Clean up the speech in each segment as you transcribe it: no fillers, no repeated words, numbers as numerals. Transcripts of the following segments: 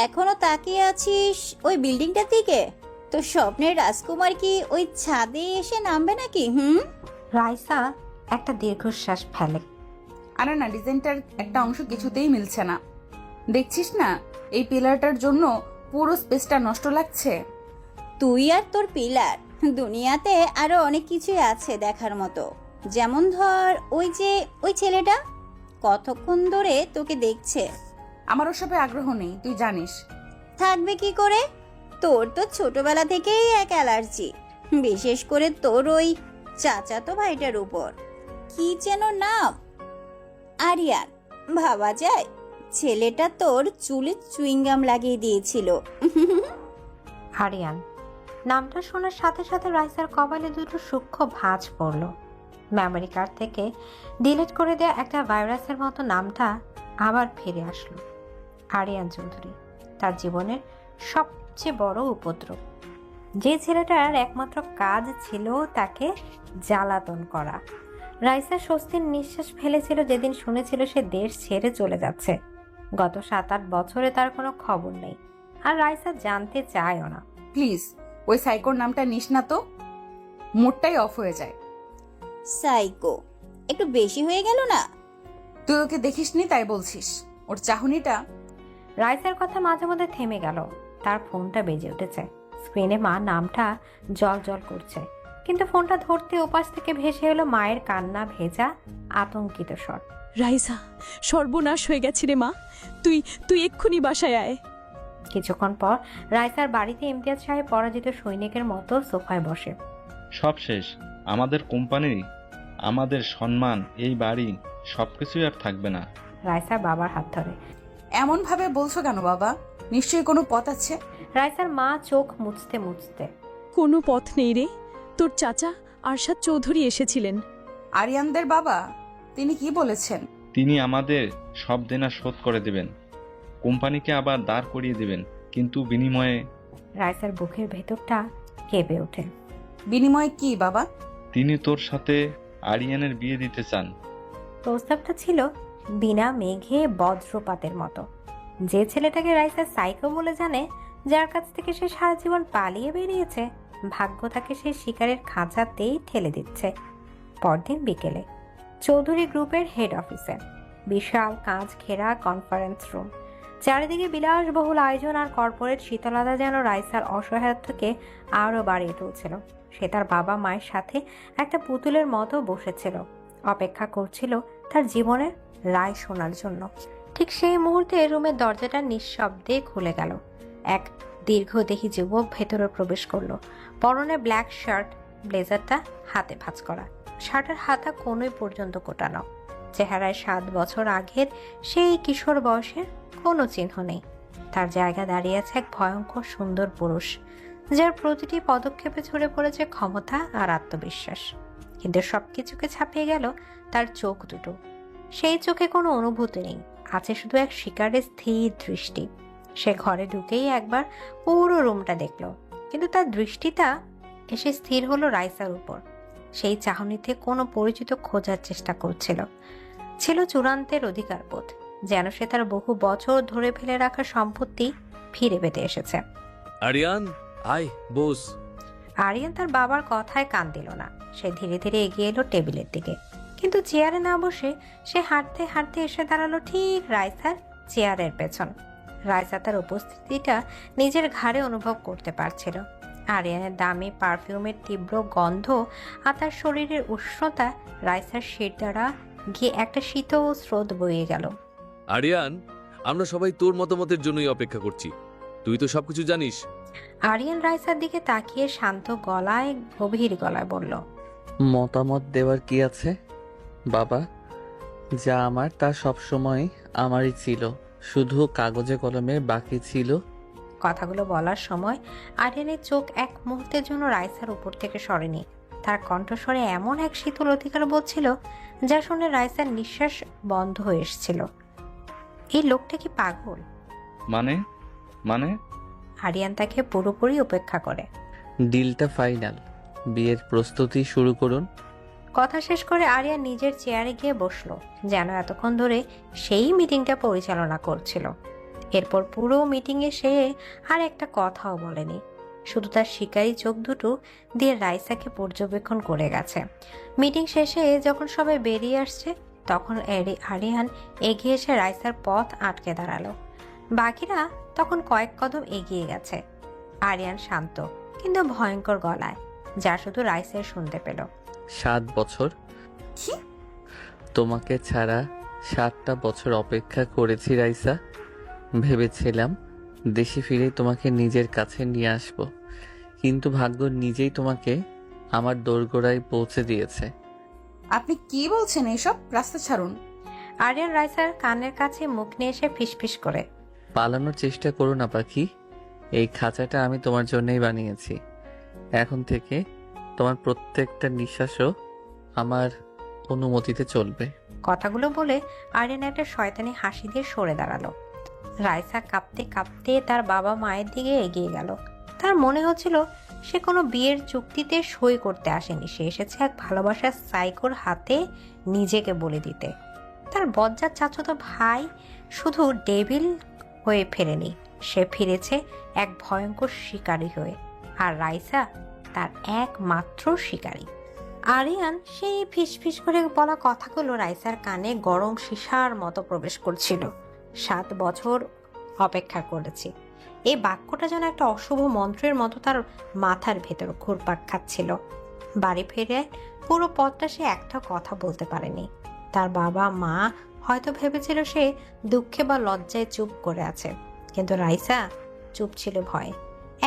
এখনো তাকিয়ে আছিস ওই বিল্ডিংটার দিকে? তো স্বপ্নের রাজকুমার কি ওই ছাদে এসে নামবে নাকি? রাইসা একটা দীর্ঘশ্বাস ফেলে। আরে না, ডিজাইনটার একটা অংশ কিছুতেই মিলছে না। দেখছিস না এই পিলারটার জন্য পুরো স্পেসটা নষ্ট লাগছে। তুই আর তোর পিলার, দুনিয়াতে আরো অনেক কিছুই আছে দেখার মতো। যেমন ধর ওই ছেলেটা কতক্ষণ ধরে তোকে দেখছে। আমার ওসবে আগ্রহ নেই, তুই জানিস। থাকবে কি করে? তোর তো ছোটবেলা থেকেই এক অ্যালার্জি, বিশেষ করে তোর ওই চাচাতো ভাইটার উপর। কি যেন নাম? আরিয়ান। ভাবা যায় ছেলেটা তোর চুলে চুইংগাম লাগিয়ে দিয়েছিল। আরিয়ান নামটা শোনার সাথে সাথে রাইসার কপালে দুটো সূক্ষ্ম ভাঁজ পড়ল। মেমোরি কার্ড থেকে ডিলিট করে দেওয়া একটা ভাইরাসের মতো নামটা আবার ফিরে আসলো। আরিয়ান চৌধুরী, তার জীবনের সবচেয়ে বড় উপদ্রব। যে ছেলেটার একমাত্র কাজ ছিল তাকে জ্বালাতন করা। রাইসা স্বস্তির নিঃশ্বাস ফেলেছিল যেদিন শুনেছিল সে দেশ ছেড়ে চলে যাচ্ছে। গত 7-8 বছরে তার কোনো খবর নেই, আর রাইসা জানতে চায়ও না। প্লিজ ওই সাইকোর নামটা নিস না তো, মুডটাই অফ হয়ে যায়। সাইকো একটু বেশি হয়ে গেল না? তুই ওকে দেখিসনি তাই বলছিস? ওর চাহনিটা। রাইসার কথা মাঝে মধ্যে থেমে গেল। তার ফোনটা বেজে উঠেছে। স্ক্রিনে মা নামটা জল জল করছে, কিন্তু ফোনটা ধরতে ওপাশ থেকে ভেসে এলো মায়ের কান্না ভেজা আতঙ্কিত স্বর। রাইসা, সর্বনাশ হয়ে গেছে রে মা, তুই তুই এক্ষুনি বাসায় আয়। কিছুক্ষণ পর রাইসার বাড়িতে ইমতিয়াজ সাহেব পরাজিত সৈনিকের মতো সোফায় বসে। সব শেষ। আমাদের কোম্পানি, আমাদের সম্মান, এই বাড়ি, সবকিছুই আর থাকবে না। রাইসার বাবার হাত ধরে। এমন ভাবে বলছো কেন বাবা? নিশ্চয়ই কোনো পথ আছে। রাইসার মা চোখ মুছতে মুছতে। কোনো পথ নেই রে, তোর চাচা আরশাদ চৌধুরী এসেছিলেন। আরিয়ানদের বাবা? তিনি কি বলেছেন? তিনি আমাদের সব দেনা শোধ করে দেবেন, কোম্পানিকে আবার দাঁড় করিয়ে দেবেন, কিন্তু বিনিময়ে। রাইসার বুকের ভেতরটা কেঁপে ওঠে। বিনিময়ে কি বাবা? তিনি তোর সাথে আরিয়ানের বিয়ে দিতে চান। প্রস্তাবটা ছিল বিনা মেঘে বজ্রপাতের মতো। যে ছেলেটাকে রাইসা সাইকো বলে জানে, যার কাছ থেকে সে সারা জীবন পালিয়ে বেরিয়েছে, ভাগ্য তাকে সেই শিকারের খাঁচাতেই ঠেলে দিচ্ছে। পরদিন বিকেলে চৌধুরী গ্রুপের হেড অফিসে বিশাল কাঁচ ঘেরা কনফারেন্স রুম। চারিদিকে বিলাসবহুল আয়োজন আর কর্পোরেট শীতলতা যেন রাইসার অসহায়ত্বকে আরও বাড়িয়ে তুলছিল। সে তার বাবা মায়ের সাথে একটা পুতুলের মতো বসেছিল, অপেক্ষা করছিল তার জীবনের রায় শোনার জন্য। ঠিক সেই মুহূর্তে রুমের দরজাটা নিঃশব্দে খুলে গেল। এক দীর্ঘদেহী যুবক ভেতরে প্রবেশ করলো। পরনে ব্ল্যাক শার্ট, ব্লেজারটা হাতে ভাঁজ করা, শার্টের হাতা কোনোই পর্যন্ত কোটানো। চেহারায় 7 বছর আগের সেই কিশোর বয়সের কোনো চিহ্ন নেই। তার জায়গা দাঁড়িয়ে আছে এক ভয়ঙ্কর সুন্দর পুরুষ, যার প্রতিটি পদক্ষেপে ঝরে পড়েছে ক্ষমতা আর আত্মবিশ্বাস। কিন্তু সবকিছুকে ছাপিয়ে গেল তার চোখ দুটো। সেই চোখে কোনো অনুভূতি নেই, আছে শুধু এক শিকারের স্থির দৃষ্টি। সে ঘরে ঢুকেই একবার পুরো রুমটা দেখলো, কিন্তু তার দৃষ্টিটা এসে স্থির হলো রাইসার উপর। সেই চাহনিতে কোনো পরিচিত খোঁজার চেষ্টা করছিল। ছিল চূড়ান্তের অধিকারবোধ, যেন সে তার বহু বছর ধরে ফেলে রাখা সম্পত্তি ফিরে পেতে এসেছে। আরিয়ান, আয় বস। আরিয়ান তার বাবার কথায় কান দিল না। সে ধীরে ধীরে এগিয়ে এলো টেবিলের দিকে, কিন্তু চেয়ারে না বসে সে হাঁটতে হাঁটতে এসে দাঁড়ালো ঠিক রাইসার চেয়ারের পেছন। রাইসা তার উপস্থিতিটা নিজের ঘাড়ে অনুভব করতে পারছিল। আরিয়ানের দামি পারফিউমের তীব্র গন্ধ আর তার শরীরের উষ্ণতা রাইসার শির দ্বারা গিয়ে একটা শীতল স্রোত বয়ে গেল। আরিয়ান, আমরা সবাই তোর মতামতের জন্যই অপেক্ষা করছি, তুই তো সবকিছু জানিস। আরিয়ান রাইসার দিকে তাকিয়ে শান্ত গলায় গভীর গলায় বলল, মতামত দেওয়ার কি আছে বাবা? যা আমার তা সবসময় আমারই ছিল, শুধু কাগজে কলমে বাকি ছিল। কথাগুলো বলার সময় আরিয়ানের চোখ এক মুহূর্তের জন্য রাইসার উপর থেকে সরেনি। তার কণ্ঠস্বরে এমন এক শীতল অধিকার বোধ ছিল যা শুনে রাইসার নিঃশ্বাস বন্ধ হয়ে এসেছিল। এই লোকটা কি পাগল? মানে মানে আরিয়ান তাকে পুরোপুরি উপেক্ষা করে। ডিলটা ফাইনাল, বিয়ের প্রস্তুতি শুরু করুন। কথা শেষ করে আরিয়ান নিজের চেয়ারে গিয়ে বসলো, যেন এতক্ষণ ধরে সেই মিটিংটা পরিচালনা করছিল। এরপর পুরো মিটিংয়ে সে আর একটা কথাও বলেনি, শুধু তার শিকারী চোখ দুটো দিয়ে রাইসাকে পর্যবেক্ষণ করে গেছে। মিটিং শেষে যখন সবাই বেরিয়ে আসছে তখন আরিয়ান এগিয়ে এসে রাইসার পথ আটকে দাঁড়ালো। বাকিরা তখন কয়েক কদম এগিয়ে গেছে। আরিয়ান শান্ত কিন্তু ভয়ঙ্কর গলায়, যা শুধু রাইসাই শুনতে পেল। 7 বছর কি? তোমাকে ছাড়া 7টা বছর অপেক্ষা করেছি রাইসা। ভেবেছিলাম দেশে ফিরে তোমাকে নিজের কাছে নিয়ে আসব, কিন্তু ভাগ্য নিজেই তোমাকে আমার দোরগোড়ায় পৌঁছে দিয়েছে। আপনি কি বলছেন এসব? রাস্তা ছাড়ুন। আরিয়ান রাইসার কানের কাছে মুখ নিয়ে এসে ফিসফিস করে, পালানোর চেষ্টা করো না পাখি, এই খাঁচাটা আমি তোমার জন্যই বানিয়েছি। এখন থেকে তোমার প্রত্যেকটা নিঃশ্বাসও আমার অনুমতিতে চলবে। কথাগুলো বলে আরিয়ান একটা শয়তানি হাসি দিয়ে সরে দাঁড়ালো। রাইসা কাঁপতে কাঁপতে তার বাবা মায়ের দিকে এগিয়ে গেল। তার মনে হচ্ছিল সে কোনো বিয়ের চুক্তিতে সই করতে আসেনি, সে এসেছে এক ভালোবাসার সাইকোর হাতে নিজেকে বলে দিতে। তার বজ্জাত চাচাতো ভাই শুধু ডেভিল হয়ে ফেরেনি, সে ফিরেছে এক ভয়ঙ্কর শিকারী হয়ে, আর রাইসা তার একমাত্র শিকারী। আরিয়ান সেই ফিসফিস করে বলা কথাগুলো রাইসার কানে গরম সীসার মতো প্রবেশ করছিল। 7 বছর অপেক্ষা করেছি, এই বাক্যটা যেন একটা অশুভ মন্ত্রের মতো তার মাথার ভেতর ঘুরপাক খাচ্ছিল। বাড়ি ফিরে পুরো পথটা সে একটা কথা বলতে পারেনি। তার বাবা মা হয়তো ভেবেছিল সে দুঃখে বা লজ্জায় চুপ করে আছে, কিন্তু রাইসা চুপ ছিল ভয়ে।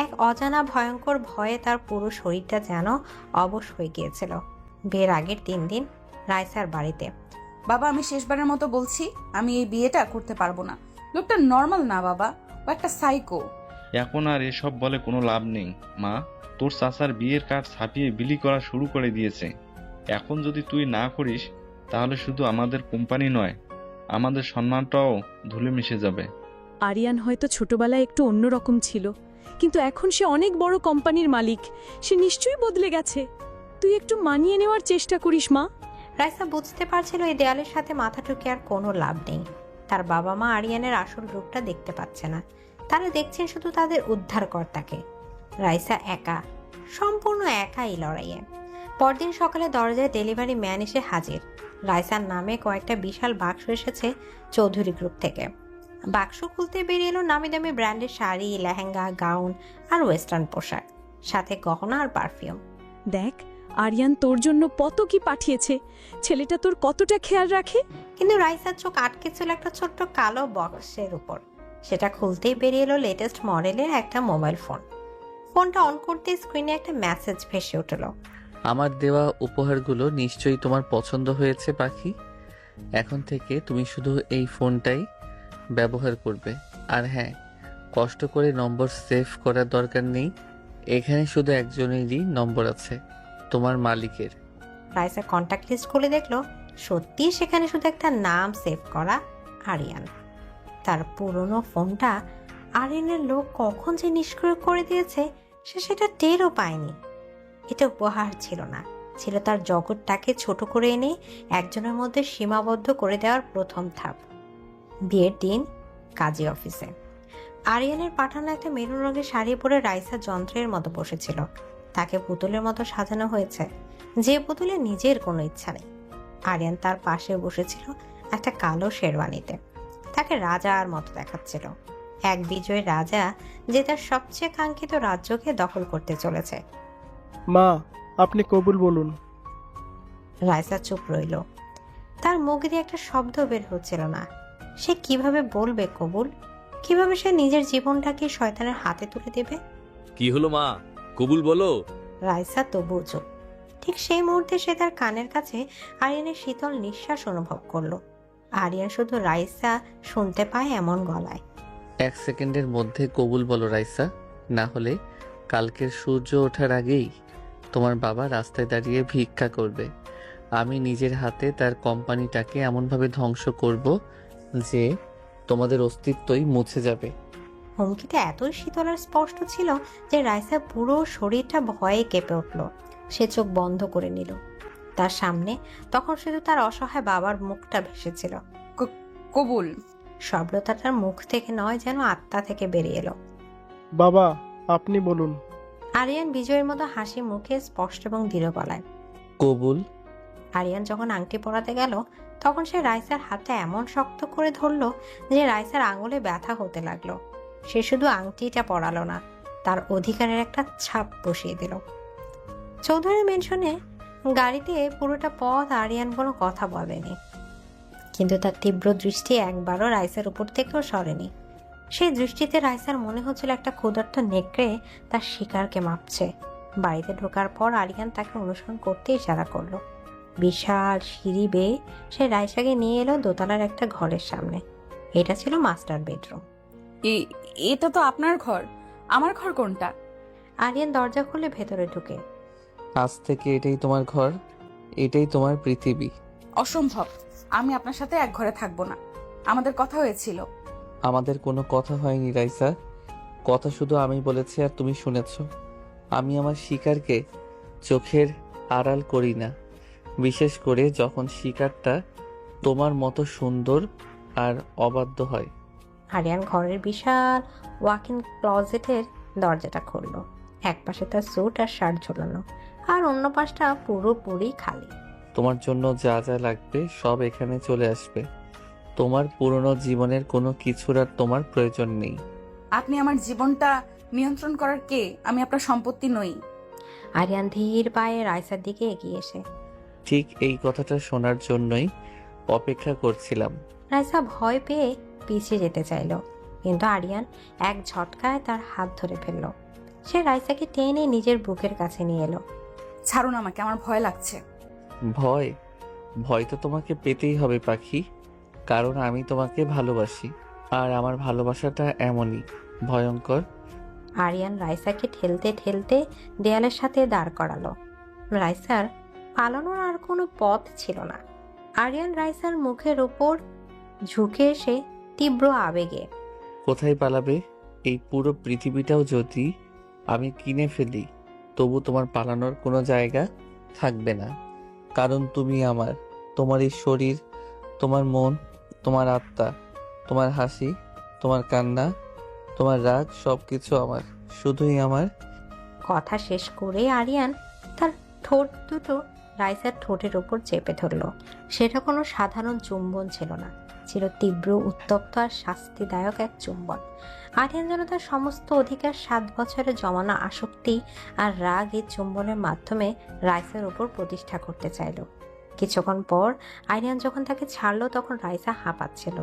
এক অজানা ভয়ঙ্কর ভয়ে তার পুরো শরীরটা যেন অবশ হয়ে গিয়েছিল। বিয়ের আগের 3 দিন রাইসার বাড়িতে। বাবা, আমি শেষবারের মতো বলছি, আমি এই বিয়েটা করতে পারবো না। লোকটা নর্মাল না বাবা, ও একটা সাইকো। এখন আর এসব বলে কোনো লাভ নেই মা। তোর চাচার বিয়ের কার্ড ছাপিয়ে বিলি করা শুরু করে দিয়েছে। এখন যদি তুই না করিস তাহলে শুধু আমাদের কোম্পানি নয়, আমাদের সম্মানটাও ধুলে মিশে যাবে। আরিয়ান হয়তো ছোটবেলায় একটু অন্যরকম ছিল, কিন্তু এখন সে অনেক বড় কোম্পানির মালিক। সে নিশ্চয়ই বদলে গেছে। তুই একটু মানিয়ে নেওয়ার চেষ্টা করিস মা। রাইসা বুঝতে পারছিল এই দেয়ালের সাথে মাথা ঠুকে আর কোনো লাভ নেই। তার বাবা মা আরিয়ানের আসল রূপটা দেখতে পাচ্ছে না, তারা দেখছেন শুধু তাদের উদ্ধারকর্তাকে। রাইসা একা, সম্পূর্ণ একা এই লড়াইয়ে। পরদিন সকালে দরজায় ডেলিভারি ম্যান এসে হাজির। রাইসার নামে কয়েকটা বিশাল বাক্স এসেছে চৌধুরী গ্রুপ থেকে। বাক্স খুলতে বেরিয়ে এলো নামি দামি ব্র্যান্ডের শাড়ি, লেহেঙ্গা, গাউন আর ওয়েস্টার্ন পোশাক, সাথে গহনা আর পারফিউম। দেখ, আরিয়ান তোর জন্য কত কি পাঠিয়েছে। ছেলেটা তোর কতটা খেয়াল রাখে। কিন্তু রাইসার চোখ আটকে ছিল একটা ছোট্ট কালো বক্সের উপর। সেটা খুলতেই বেরিয়ে এলো লেটেস্ট মডেলের একটা মোবাইল ফোন। ফোনটা অন করতে স্ক্রিনে একটা মেসেজ ভেসে উঠল। আমার দেওয়া উপহারগুলো নিশ্চয়ই তোমার পছন্দ হয়েছে পাখি। এখন থেকে তুমি শুধু এই ফোনটাই ব্যবহার করবে। আর হ্যাঁ, কষ্ট করে নম্বর সেভ করার দরকার নেই, এখানে শুধু একজনেরই নম্বর আছে, তোমার মালিকের। রাইসা কন্ট্যাক্ট লিস্ট খুলে দেখলো সত্যি সেখানে শুধু একটা নাম সেভ করা, আরিয়ান। তার পুরনো ফোনটা আরিয়ানের লোক কখন যে নিষ্ক্রিয় করে দিয়েছে সে সেটা টেরও পায়নি। এটা উপহার ছিল না, ছিল তার জগৎটাকে ছোট করে এনে একজনের মধ্যে সীমাবদ্ধ করে দেওয়ার প্রথম ধাপ। বিয়ের দিন কাজী অফিসে আরিয়ানের পাঠানো একটা মেরুন রঙের শাড়ি পরে রাইসা যন্ত্রের মতো বসেছিল। তাকে পুতুলের মতো সাজানো হয়েছে, যে পুতুলে নিজের কোনো ইচ্ছা নেই। আরিয়ান তার পাশে বসেছিল একটা কালো শেরওয়ানিতে। তাকে রাজার মতো দেখাচ্ছিল, এক বিজয়ী রাজা যে তার সবচেয়ে কাঙ্ক্ষিত রাজ্যকে দখল করতে চলেছে। মা, আপনি কবুল বলুন। রাইসা চুপ রইল। তার মুখ দিয়ে একটা শব্দ বের হচ্ছিল না। সে কিভাবে বলবে কবুল? কিভাবে সে নিজের জীবনটাকে শয়তানের হাতে তুলে দেবে? কি হলো মা, কবুল বলো। রাইসা তবুও চুপ। ঠিক সেই মুহূর্তে সে তার কানের কাছে আরিয়ানের শীতল নিঃশ্বাস অনুভব করলো। আরিয়ান শুধু রাইসা শুনতে পায় এমন গলায়। 1 সেকেন্ডের মধ্যে কবুল বলো রাইসা, না হলে কালকের সূর্য ওঠার আগেই তোমার বাবা রাস্তায় দাঁড়িয়ে ভিক্ষা করবে। আমি নিজের হাতে তার কোম্পানিটাকে এমনভাবে ধ্বংস করব যে তোমাদের অস্তিত্বই মুছে যাবে। হুমকিটা এতই শীতল আর স্পষ্ট ছিল যে রাইসা পুরো শরীরটা ভয়ে কেঁপে উঠল। সে চোখ বন্ধ করে নিল। তার সামনে তখন শুধু তার অসহায় বাবার মুখটা ভেসেছিল। কবুল। সভ্রতাটার মুখ থেকে নয়, যেন আত্মা থেকে বেরিয়ে এলো। বাবা আপনি বলুন। আরিয়ান বিজয়ের মতো হাসি মুখে স্পষ্ট এবং দৃঢ় গলায়। কবুল। আরিয়ান যখন আংটি পরাতে গেল তখন সে রাইসার হাতটা এমন শক্ত করে ধরলো যে রাইসার আঙুলে ব্যথা হতে লাগলো। সে শুধু আংটিটা পরালো না, তার অধিকারের একটা ছাপ বসিয়ে দিল। চৌধুরী মেনশনে গাড়িতে পুরোটা পথ আরিয়ান কোনো কথা বলেনি, কিন্তু তার তীব্র দৃষ্টি একবারও রাইসার উপর থেকেও সরেনি। সেই দৃষ্টিতে রাইসার মনে হচ্ছিল একটা ক্ষুধার্ত নেকড়ে তার শিকারকে মাপছে। বাড়িতে ঢোকার পর আরিয়ান তাকে অনুসরণ করতে ইশারা করলো। বিশাল সিঁড়ি বেয়ে সে রাইসাকে নিয়ে এলো দোতলার একটা ঘরের সামনে। এটা ছিল মাস্টার বেডরুম। এটা তো আপনার ঘর, আমার ঘর কোনটা? আরিয়ান দরজা খুলে ভেতরে ঢুকে। আজ থেকে এটাই তোমার ঘর, এটাই তোমার পৃথিবী। অসম্ভব, আমি আপনার সাথে এক ঘরে থাকবো না। আমাদের কথা হয়েছিল। আমাদের কোনো কথা হয়নি রাইসা, কথা শুধু আমি বলেছি আর তুমি শুনেছ। আমি আমার শিকারকে চোখের আড়াল করি না, বিশেষ করে যখন শিকারটা তোমার মতো সুন্দর আর অবাধ্য হয়। আরিয়ান ঘরের বিশাল ওয়াক ইন ক্লজেটের দরজাটা খুললো। এক পাশে তার স্যুট আর শার্ট ঝোলানো, আর অন্য পাশটা পুরোপুরি খালি। তোমার জন্য যা যা লাগবে সব এখানে চলে আসবে। তোমার পুরনো জীবনের কোনো কিছুর আর তোমার প্রয়োজন নেই। আপনি আমার জীবনটা নিয়ন্ত্রণ করার কে? আমি আপনার সম্পত্তি নই। আরিয়ান ধীর পায়ে রাইসার দিকে এগিয়ে এসে। ঠিক এই কথাটা শোনার জন্যই অপেক্ষা করছিলাম। রাইসা ভয় পেয়ে পিছিয়ে যেতে চাইল, কিন্তু আরিয়ান এক ঝটকায় তার হাত ধরে ফেলল। সে রাইসাকে টেনে নিজের বুকের কাছে নিয়ে এলো। ছাড়ুন আমাকে, আমার ভয় লাগছে। ভয়? ভয় তো তোমাকে পেতেই হবে পাখি, কারণ আমি তোমাকে ভালোবাসি, আর আমার ভালোবাসাটা এমনই ভয়ঙ্কর। আরিয়ান রাইসাকে ঠেলতে ঠেলতে দেয়ালের সাথে দাঁড় করালো। রাইসার পালানোর আর কোনো পথ ছিল না। আরিয়ান রাইসার মুখের ওপর ঝুঁকে এসে তীব্র আবেগে। কোথায় পালাবে? এই পুরো পৃথিবীটাও যদি আমি কিনে ফেলি, তবু তোমার পালানোর কোনো জায়গা থাকবে না, কারণ তুমি আমার। তোমার এই শরীর, তোমার মন, তোমার আত্মা, তোমার হাসি, তোমার কান্না, তোমার রাগ, সবকিছু আমার, শুধুই আমার। কথা শেষ করে আরিয়ান তার ঠোঁট দুটো রাইসার ঠোঁটের ওপর চেপে ধরলো। সেটা কোনো সাধারণ চুম্বন ছিল না, ছিল তীব্র, উত্তপ্ত আর শাস্তিদায়ক এক চুম্বন। আরিয়ান যেন তার সমস্ত অধিকার, 7 বছরের জমানো আসক্তি আর রাগ এই চুম্বনের মাধ্যমে রাইসার ওপর প্রতিষ্ঠা করতে চাইল। কিছুক্ষণ পর আরিয়ান যখন তাকে ছাড়লো তখন রাইসা হাঁপাচ্ছিল।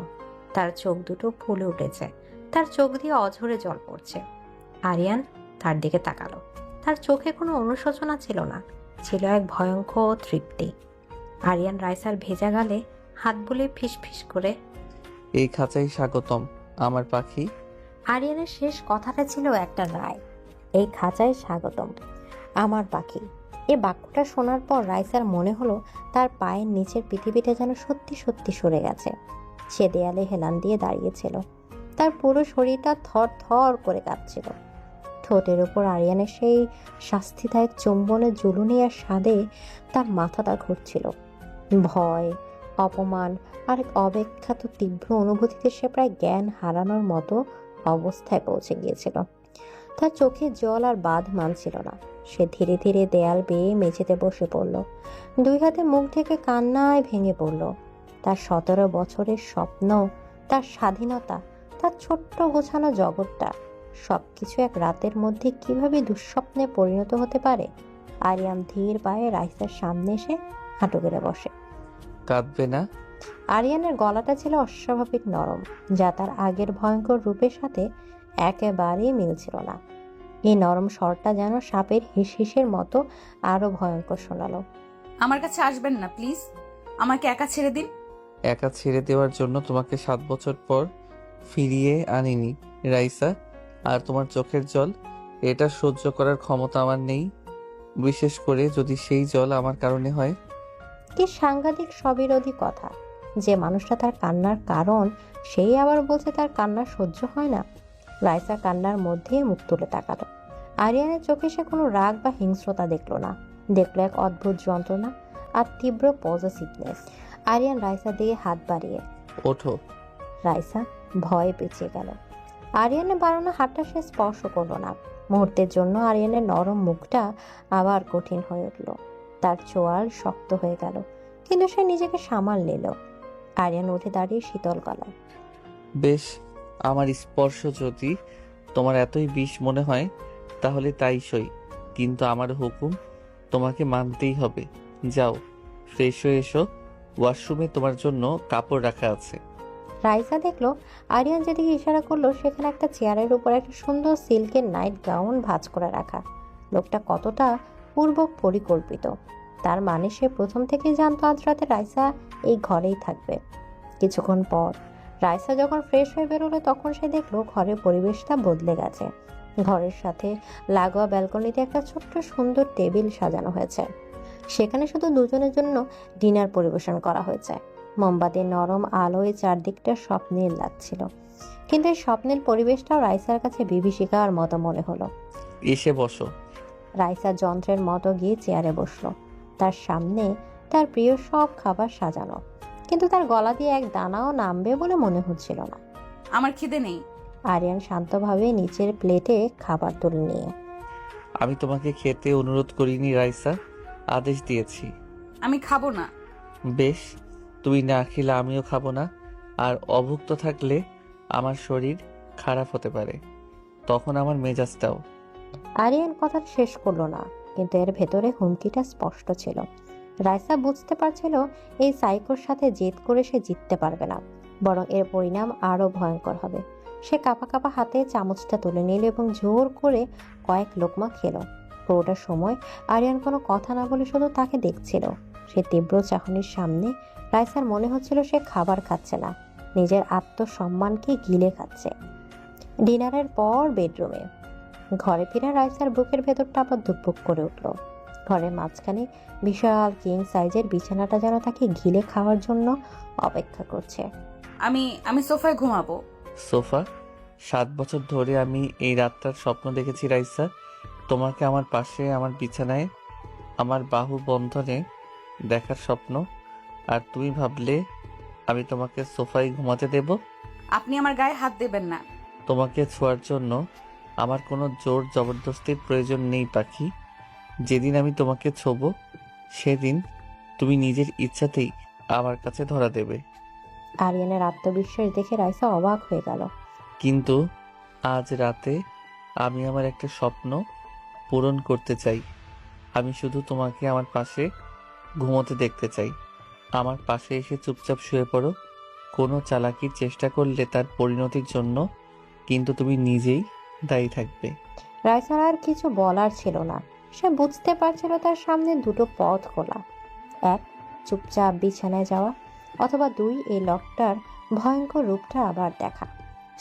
তার চোখ দুটো ফুলে উঠেছে, তার চোখ দিয়ে অঝরে জল পড়ছে। আরিয়ান তার দিকে তাকালো। তার চোখে কোনো অনুশোচনা ছিল না, ছিল এক ভয়ঙ্কর তৃপ্তি। আরিয়ান রাইসার ভেজা গালে হাত বুলিয়ে ফিসফিস করে, এই খাঁচাই স্বাগতম আমার পাখি। আরিয়ানের শেষ কথাটা ছিল একটা রায়। এই খাঁচায় স্বাগতম আমার পাখি। এই বাক্যটা শোনার পর রাইসার মনে হলো তার পায়ের নিচের পৃথিবীটা যেন সত্যি সত্যি সরে গেছে। সে দেয়ালে হেলান দিয়ে দাঁড়িয়েছিল, তার পুরো শরীরটা থর থর করে কাঁপছিল। ঠোঁটের ওপর আরিয়ানের সেই শাস্তিদায়ক চুম্বনের জুলুনি আর স্বাদে তার মাথাটা ঘুরছিল। ভয়, অপমান আর এক অব্যাখ্যাত তীব্র অনুভূতিতে সে প্রায় জ্ঞান হারানোর মতো অবস্থায় পৌঁছে গিয়েছিল। তার চোখে জল আর বাঁধ মানছিল না। সে ধীরে ধীরে দেয়াল বেয়ে মেঝেতে বসে পড়ল। 2 হাতে মুখ ঢেকে কান্নায় ভেঙে পড়ল। তার 17 বছরের স্বপ্ন, তার স্বাধীনতা, তার ছোট্ট গোছানো জগৎটা, সবকিছু এক রাতের মধ্যে কিভাবে দুঃস্বপ্নে পরিণত হতে পারে। আরিয়ান ধীর পায়ে রাইসার সামনে এসে হাঁটু গেড়ে বসে। কাঁদবে না? আরিয়ানের গলাটা ছিল অস্বাভাবিক নরম, যা তার আগের ভয়ঙ্কর রূপের সাথে একেবারেই মিলছিল না। এই নরম স্বরটা যেন সাপের হিসহিসের মতো আরো ভয়ঙ্কর শোনালো। আমার কাছে আসবেন না প্লিজ, আমাকে একা ছেড়ে দিন। একা ছেড়ে দেওয়ার জন্য তোমাকে 7 বছর পর ফিরিয়ে আনিনি রাইসা, আর তোমার চোখের জল, এটা সহ্য করার ক্ষমতা আমার নেই, বিশেষ করে যদি সেই জল আমার কারণে হয়। কি সাংঘাতিক স্ববিরোধী কথা! যে মানুষটা তার কান্নার কারণ, সেই আবার বলছে তার কান্না সহ্য হয় না। রাইসা কান্নার মধ্যে মুখ তুলে তাকালো। আরিয়ানের চোখে সে কোনো রাগ বা হিংস্রতা দেখলো না, দেখলো এক অদ্ভুত যন্ত্রণা আর তীব্র পজিটিভনেস। আরিয়ান রাইসা দিয়ে হাত বাড়িয়ে, ওঠো। রাইসা ভয়ে পেঁচিয়ে গেল। আরিয়ানের বাড়ানো হাতটা সে স্পর্শ করলো না। মুহূর্তের জন্য আরিয়ানের নরম মুখটা আবার কঠিন হয়ে উঠল। তার চোয়াল শক্ত হয়ে গেল, কিন্তু সে নিজেকে সামাল নিল। আরিয়ান উঠে দাঁড়িয়ে শীতল গলায়, বেশ, আমার স্পর্শ যদি তোমার এতই বিষ মনে হয় তাহলে তাই সই, কিন্তু আমার হুকুম তোমাকে মানতেই হবে। যাও, ফ্রেশ হয়ে এসো, ওয়াশরুমে তোমার জন্য কাপড় রাখা আছে। রাইসা দেখলো আরিয়ান যেদিকে ইশারা করলো সেখানে একটা চেয়ারের উপর একটা সুন্দর সিল্কের নাইট গাউন ভাঁজ করে রাখা। লোকটা কতটা পূর্ব পরিকল্পিত, তার মানে সে প্রথম থেকেই জানতো আজ রাতে রাইসা এই ঘরেই থাকবে। কিছুক্ষণ পর রাইসা যখন ফ্রেশ হয়ে বেরোলো তখন সে দেখলো ঘরের পরিবেশটা বদলে গেছে। ঘরের সাথে লাগোয়া ব্যালকনিতে একটা ছোট্ট সুন্দর টেবিল সাজানো হয়েছে। সেখানে শুধু দুজনের জন্য ডিনার পরিবেশন করা হয়েছে। মোমবাতির নরম আলোয় চারদিকটা স্বপ্নের লাগছিল, কিন্তু এই স্বপ্নের পরিবেশটাও রাইসার কাছে বিভীষিকার মতো মনে হলো। এসে বসো। রাইসা যন্ত্রের মতো গিয়ে চেয়ারে বসলো। তার সামনে তার প্রিয় সব খাবার সাজানো, কিন্তু তার গলা দিয়ে এক দানাও নামবে বলে মনে হচ্ছিল না। আমার খিদে নেই। আরিয়ান শান্তভাবে নিচের প্লেটে খাবার তুলে নিয়ে, আমি তোমাকে খেতে অনুরোধ করিনি রাইসা, আদেশ দিয়েছি। আমি খাবো না। বেশ, তুমি না খেলে আমিও খাবো না, আর অভুক্ত থাকলে আমার শরীর খারাপ হতে পারে, তখন আমার মেজাজটাও। আরিয়ান কথা শেষ করলো না, কিন্তু এর ভেতরে হুমকিটা স্পষ্ট ছিল। রাইসা বুঝতে পারছিল এই সাইকোর সাথে জেদ করে সে জিততে পারবে না, বরং এর পরিণাম আরো ভয়ঙ্কর হবে। সে কাঁপা কাঁপা হাতে চামচটা তুলে নিল এবং জোর করে কয়েক লোকমা খেলো। পুরোটা সময় আরিয়ান কোনো কথা না বলে শুধু তাকে দেখছিল। সে তীব্র চাহনির সামনে রাইসার মনে হচ্ছিল সে খাবার খাচ্ছে না, নিজের আত্মসম্মানকে গিলে খাচ্ছে। ডিনারের পর বেডরুমে ঘরে ফিরে রাইসার বুকের ভেতরটা আবার ধুকপুক করে উঠল। ঘরের মাঝখানে বিশাল কিং সাইজের বিছানাটা যেন তাকে ঘিলে খাওয়ার জন্য অপেক্ষা করছে। আমি সোফায় ঘুমাবো। সোফা? 7 বছর ধরে আমি এই রাতটার স্বপ্ন দেখেছি রাইসা, তোমাকে আমার পাশে আমার বিছানায় আমার বাহু বন্ধনে দেখার স্বপ্ন, আর তুমি ভাবলে আমি তোমাকে সোফায় ঘুমাতে দেব? আপনি আমার গায়ে হাত দেবেন না। তোমাকে ছোঁয়ার জন্য আমার কোনো জোর জবরদস্তির প্রয়োজন নেই পাখি। যেদিন আমি তোমাকে ছোবো সেদিন তুমি নিজের ইচ্ছাতেই আমার কাছে ধরা দেবে। আরিয়ানের আত্মবিশ্বাস দেখে রাইসা অবাক হয়ে গেল। কিন্তু আজ রাতে আমি আমার একটা স্বপ্ন পূরণ করতে চাই। আমি শুধু তোমাকে আমার পাশে ঘুমোতে দেখতে চাই। আমার পাশে এসে চুপচাপ শুয়ে পড়ো। কোনো চালাকির চেষ্টা করলে তার পরিণতির জন্য কিন্তু তুমি নিজেই দায়ী থাকবে। রাইসার আর কিছু বলার ছিল না। সে বুঝতে পারছিল তার সামনে দুটো পথ খোলা। এক, চুপচাপ বিছানায় যাওয়া, অথবা দুই, এই লোকটার ভয়ঙ্কর রূপটা আবার দেখা।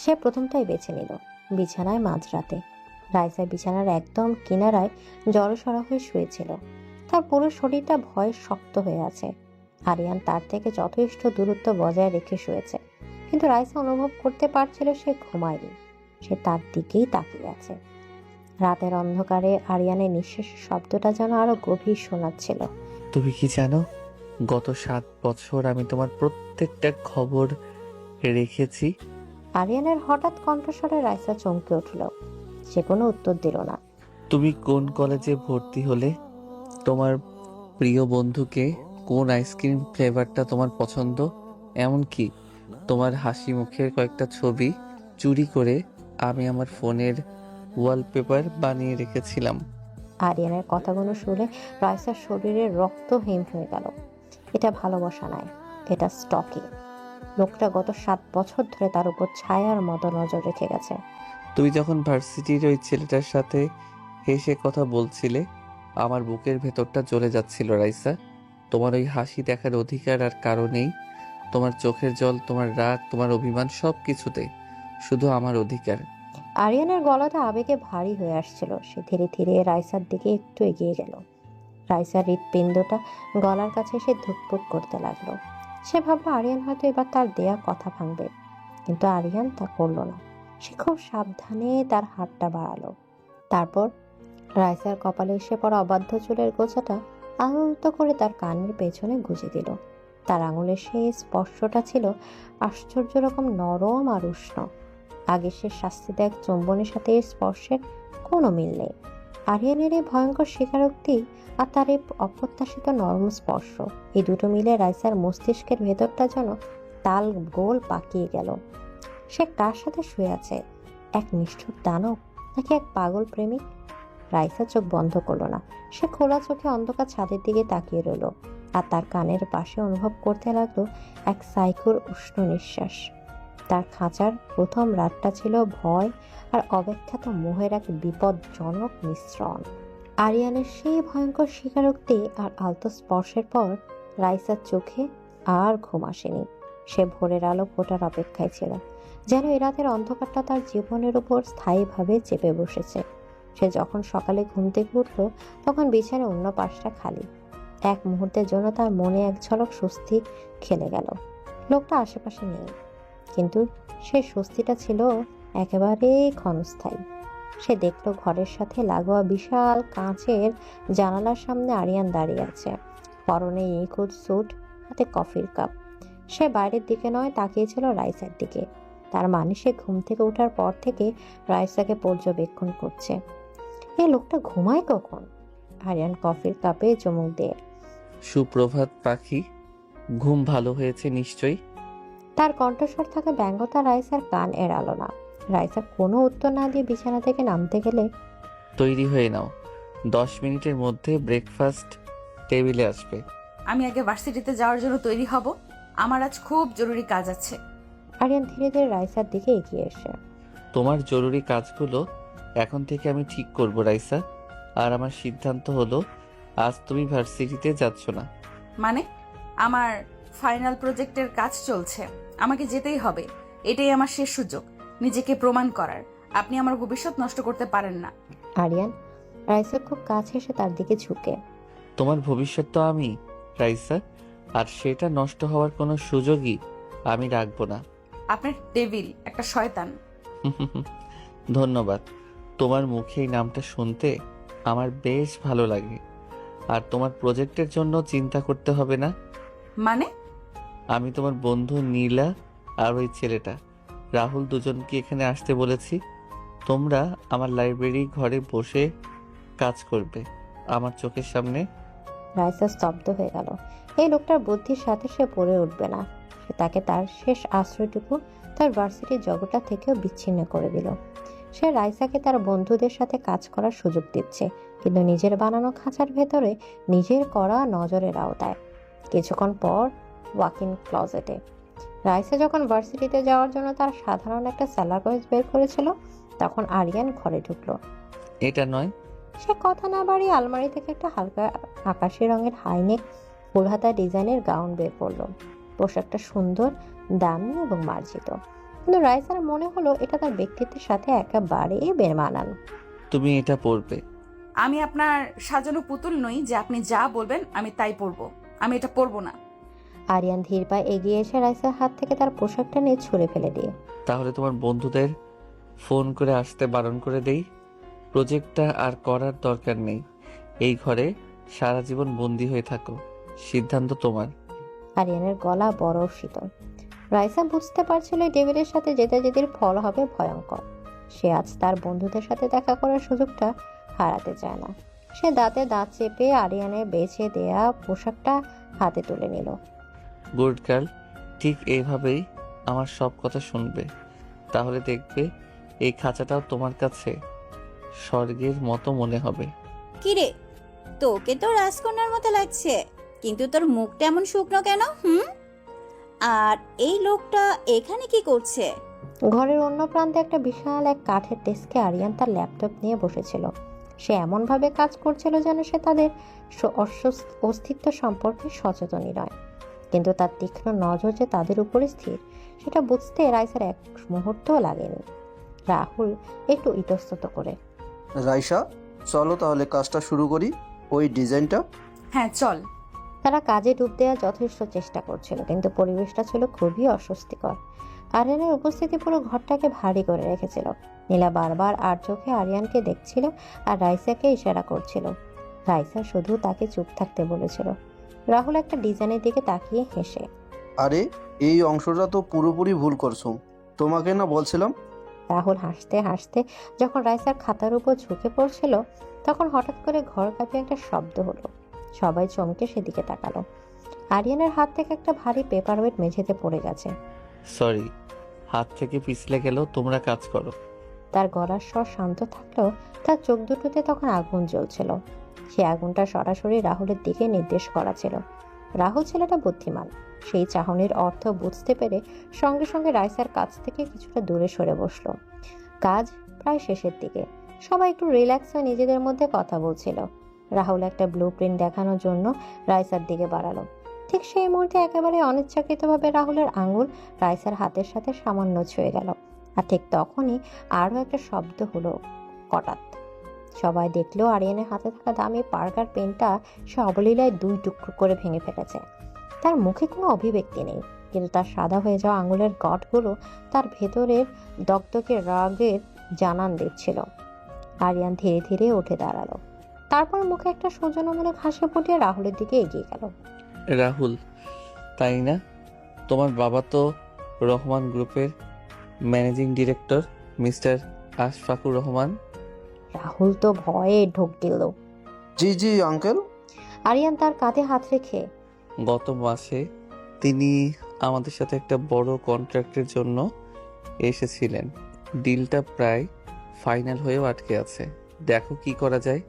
সে প্রথমটাই বেছে নিল। বিছানায় মাঝরাতে রাইসা বিছানার একদম কিনারায় জড়সড় হয়ে শুয়েছিল। তার পুরো শরীরটা ভয়ে শক্ত হয়ে আছে। আরিয়ান তার থেকে যথেষ্ট দূরত্ব বজায় রেখে শুয়েছে, কিন্তু রাইসা অনুভব করতে পারছিল সে ঘুমায়নি, সে তার দিকেই তাকিয়ে আছে। রাতের অন্ধকারে আরিয়ানের নিঃশ্বাসের শব্দটা যেন আরো গভীর শোনাচ্ছিল। তুমি কি জানো, গত 7 বছর আমি তোমার প্রত্যেকটা খবর রেখেছি। আরিয়ানের হঠাৎ কণ্ঠস্বরে রাইসা চমকে উঠল। সে কোনো উত্তর দিল না। তুমি কোন কলেজে ভর্তি হলে, তোমার প্রিয় বন্ধুকে কোন আইসক্রিম ফ্লেভারটা তোমার পছন্দ, এমনকি তোমার হাসি মুখের কয়েকটা ছবি চুরি করে আমি আমার ফোনের ওয়ালপেপার বানিয়ে রেখেছিলাম। আরিয়ানের কথাগুলো শুনে রাইসার শরীরের রক্ত হিম হয়ে গেল। এটা ভালোবাসা নয়, এটা স্টকিং। লোকটা গত 7 বছর ধরে তার উপর ছায়ার মতো নজর রেখে গেছে। তুমি যখন ভার্সিটির ওই ছেলেটার সাথে হেসে কথা বলছিলে আমার বুকের ভেতরটা জ্বলে যাচ্ছিল রাইসা। তোমার ওই হাসি দেখার অধিকার আর কারণেই, তোমার চোখের জল, তোমার রাগ, তোমার অভিমান, সব কিছুতে শুধু আমার অধিকার। আরিয়ানের গলাটা আবেগে ভারী হয়ে আসছিল। সে ধীরে ধীরে রাইসার দিকে একটু এগিয়ে গেল। রাইসার হৃৎপিণ্ডটা গলার কাছে এসে ধুকপুক করতে লাগলো। সে ভাবলো আরিয়ান হয়তো এবার তার দেয়া কথা ভাঙবে, কিন্তু আরিয়ান তা করলো না। সে খুব সাবধানে তার হাতটা বাড়ালো। তারপর রাইসার কপালে এসে পড়া অবাধ্য চুলের গোছাটা আলতো করে তার কানের পেছনে গুজে দিল। তার আঙুলের সেই স্পর্শটা ছিল আশ্চর্য রকম নরম আর উষ্ণ। আগে সে শাস্তিদায়ক চুম্বনের সাথে এর স্পর্শের কোনো মিল নেই। আরিয়ানের এই ভয়ঙ্কর স্বীকারোক্তি আর তার এই অপ্রত্যাশিত নরম স্পর্শ, এই দুটো মিলে রাইসার মস্তিষ্কের ভেতরটা যেন তাল গোল পাকিয়ে গেল। সে কার সাথে শুয়ে আছে? এক নিষ্ঠুর দানব নাকি এক পাগল প্রেমিক? রাইসা চোখ বন্ধ করলো না। সে খোলা চোখে অন্ধকার ছাদের দিকে তাকিয়ে রইল আর তার কানের পাশে অনুভব করতে লাগলো এক সাইকোর উষ্ণ নিঃশ্বাস। তার খাঁচার প্রথম রাতটা ছিল ভয় আর অব্যাখ্যাত মোহের এক বিপজ্জনক মিশ্রণ। আরিয়ানের সেই ভয়ঙ্কর স্বীকারোক্তি আর আলতো স্পর্শের পর রাইসার চোখে আর ঘুম আসেনি। সে ভোরের আলো ফোটার অপেক্ষায় ছিল, যেন এ রাতের অন্ধকারটা তার জীবনের উপর স্থায়ীভাবে চেপে বসেছে। সে যখন সকালে ঘুম থেকে উঠল তখন বিছানার অন্য পাশটা খালি। এক মুহূর্তের জন্য তার মনে এক ঝলক স্বস্তি খেলে গেল। লোকটা আশেপাশে নেই, কিন্তু সে স্বস্তিটা ছিল একেবারে ক্ষণস্থায়ী। সে দেখল ঘরের সাথে লাগোয়া বিশাল কাঁচের জানালার সামনে আরিয়ান দাঁড়িয়ে আছে, পরনে নিখুঁত স্যুট, হাতে কফির কাপ। সে বাইরের দিকে নয়, তাকিয়েছিল রাইসার দিকে। তার মানে সে ঘুম থেকে ওঠার পর থেকে রাইসাকে পর্যবেক্ষণ করছে। এই লোকটা ঘুমায় কখন? আরিয়ান কফির কাপে চুমুক দিয়ে। সুপ্রভাত পাখি, ঘুম ভালো হয়েছে নিশ্চয়ই। তার কণ্ঠস্বর থাকা ব্যঙ্গতা রাইসার কান এড়ালো না। রাইসা কোনো উত্তর না দিয়ে বিছানা থেকে নামতে গেলে, তৈরি হয়ে নাও, 10 মিনিটের মধ্যে ব্রেকফাস্ট টেবিলে আসবে। আমি আগে ভার্সিটিতে যাওয়ার জন্য তৈরি হব, আমার আজ খুব জরুরি কাজ আছে। আরিয়ান ধীরে ধীরে রাইসার দিকে এগিয়ে এসে, তোমার জরুরি কাজগুলো এখন থেকে আমি ঠিক করব রাইসা। আর আমার সিদ্ধান্ত হলো আজ তুমি ভার্সিটিতে যাচ্ছ না। মানে? আমার ফাইনাল প্রজেক্টের কাজ চলছে, আমাকে যেতেই হবে। এটাই আমার শেষ সুযোগ নিজেকে প্রমাণ করার। আপনি আমার ভবিষ্যৎ নষ্ট করতে পারেন না। আরিয়ান রাইসার খুব কাছে এসে তার দিকে ঝুঁকে, তোমার ভবিষ্যৎ তো আমি রাইসা, আর সেটা নষ্ট হওয়ার কোনো সুযোগই আমি রাখবো না। আপনার ডেভিল, একটা শয়তান। ধন্যবাদ। তোমার মুখে এই নামটা শুনতে আমার বেশ ভালো লাগে। আর তোমার প্রজেক্টের জন্য চিন্তা করতে হবে না। মানে? আমি তোমার বন্ধু নীলা আর ওই ছেলেটা রাহুল দুজনকে এখানে আসতে বলেছি। তোমরা আমার লাইব্রেরি ঘরে বসে কাজ করবে আমার চোখের সামনে। রাইসা স্তব্ধ হয়ে গেল। এই লোকটার বুদ্ধির সাথে সে পড়ে উঠবে না। সে তাকে তার শেষ আশ্রয়টুকু তার ভার্সিটির জগৎটা থেকেও বিচ্ছিন্ন করে দিল। সে রাইসাকে তার বন্ধুদের সাথে কাজ করার সুযোগ দিচ্ছে, কিন্তু নিজের বানানো খাঁচার ভেতরে নিজের করা নজরের আওতায়। কিছুক্ষণ পর ওয়াকিং ক্লজেটে রাইসা যখন ভার্সিটিতে যাওয়ার জন্য তার সাধারণ একটা স্যালাকয়েজ বের করেছিল, তখন আরিয়ান ঘরে ঢুকলো। এটা নয়। সে কথা না বাড়িয়ে আলমারি থেকে একটা হালকা আকাশি রঙের হাইনেক ফুলহাতা ডিজাইনের গাউন বের করলো। পোশাকটা সুন্দর, দামি এবং মার্জিত, কিন্তু রাইসার মনে হলো এটা তার ব্যক্তিত্বের সাথে একেবারে বেমানানো। তুমি এটা পরবে? আমি আপনার সাজানো পুতুল নই যে আপনি যা বলবেন আমি তাই পরবো। আমি এটা পরবো না। আরিয়ান ধীর পায়ে এগিয়ে এসে রাইসার হাত থেকে তার পোশাকটা নিয়ে ছুঁড়ে ফেলে দিয়ে, তাহলে তোমার বন্ধুদের ফোন করে আসতে বারণ করে দেই। প্রজেক্টটা আর করার দরকার নেই। এই ঘরে সারা জীবন বন্দি হয়ে থাকো, সিদ্ধান্ত তোমার। আরিয়ানের গলা বড় শীতল। রাইসা বুঝতে পারছিল এই ডেভিলের সাথে যেতে যেতে ফল হবে ভয়ঙ্কর। সে আজ তার বন্ধুদের সাথে দেখা করার সুযোগটা হারাতে চায় না। সে দাঁতে দাঁত চেপে আরিয়ানের বেছে দেয়া পোশাকটা হাতে তুলে নিল। গুড গার্ল, ঠিক এইভাবেই আমার সব কথা শুনবে। তাহলে দেখবে এই খাঁচাটাও তোমার কাছে স্বর্গের মতো মনে হবে। কিরে, তোকে তো রাজকন্যার মতো লাগছে, কিন্তু তোর মুখটা এমন শুকনো কেন? আর এই লোকটা এখানে কি করছে? ঘরের অন্য প্রান্তে একটা বিশাল এক কাঠের ডেস্কে আরিয়ান তার ল্যাপটপ নিয়ে বসেছিল। সে এমনভাবে কাজ করছিল যেন সে তাদের অস্তিত্ব সম্পর্কে সচেতনই নয়, কিন্তু তার তীক্ষ্ণ নজর যে তাদের উপরে স্থির সেটা বুঝতে রাইসার এক মুহূর্তও লাগেনি। রাহুল একটু ইতস্তত করে, রাইসা, চলো তাহলে কাজটা শুরু করি। ওই ডিজাইনটা। হ্যাঁ চল। তারা কাজে ডুব দেওয়ার যথেষ্ট চেষ্টা করছিল, কিন্তু পরিবেশটা ছিল খুবই অস্বস্তিকর। আরিয়ানের উপস্থিতি পুরো ঘরটাকে ভারী করে রেখেছিল। নীলা বারবার আর চোখে আরিয়ানকে দেখছিল আর রাইসাকে ইশারা করছিল। রাইসা শুধু তাকে চুপ থাকতে বলেছিল। রাহুল একটা ডিজাইনের দিকে তাকিয়ে হেসে। আরে এই অংশটা তো পুরোপুরি ভুল করছো, তোমাকে না বলছিলাম। রাহুল হাসতে হাসতে যখন রাইসার খাতার উপর ঝুঁকে পড়ছিল, তখন হঠাৎ করে ঘর কাঁপিয়ে একটা শব্দ হলো। সবাই চমকে সেদিকে তাকালো। আরিয়ানের হাত থেকে একটা ভারী পেপার ওয়েট মেঝেতে পড়ে গেছে। সরি, হাত থেকে পিছলে গেলেও তোমরা কাজ করো। তার গলার স্বর শান্ত থাকলেও তার চোখ দুটোতে তখন আগুন জ্বলছিল। সে আগুনটা সরাসরি রাহুলের দিকে নির্দেশ করা ছিল। রাহুল ছেলেটা বুদ্ধিমান, সেই চাহনির অর্থ বুঝতে পেরে সঙ্গে সঙ্গে রাইসার কাছ থেকে কিছুটা দূরে সরে বসলো। কাজ প্রায় শেষের দিকে, সবাই একটু রিল্যাক্স হয়ে নিজেদের মধ্যে কথা বলছিল। রাহুল একটা ব্লু প্রিন্ট দেখানোর জন্য রাইসার দিকে বাড়ালো। ঠিক সেই মুহূর্তে একেবারে অনিচ্ছাকৃতভাবে রাহুলের আঙুল রাইসার হাতের সাথে সামান্য ছুঁয়ে গেল। আর ঠিক তখনই আরও একটা শব্দ হলো, হঠাৎ। সবাই দেখলো আরিয়ানের হাতে থাকা দামি পার্কার পেনটা সে অবলীলায় 2 টুকরো করে ভেঙে ফেলেছে। তার মুখে কোনো অভিব্যক্তি নেই, কিন্তু তার সাদা হয়ে যাওয়া আঙুলের গঠগুলো তার ভেতরের দগদগে রাগের জানান দিচ্ছিল। আরিয়ান ধীরে ধীরে উঠে দাঁড়ালো। তারপর মুখে একটা সৌজন্যমূলক হাসি ফুটিয়ে রাহুলের দিকে এগিয়ে গেল। রাহুল, তাই না? তোমার বাবা তো রহমান গ্রুপের managing director, mister Ashfakur Rahman. Rahul তো ভয়ে ঢোক দিল। জি জি আঙ্কেল। আরিয়ান তার কাঁধে হাত রেখে, গত মাসে তিনি আমাদের সাথে একটা বড় কন্ট্রাক্টের জন্য এসেছিলেন। ডিলটা প্রায় ফাইনাল হয়েও আটকে আছে। দেখো কি করা যায়।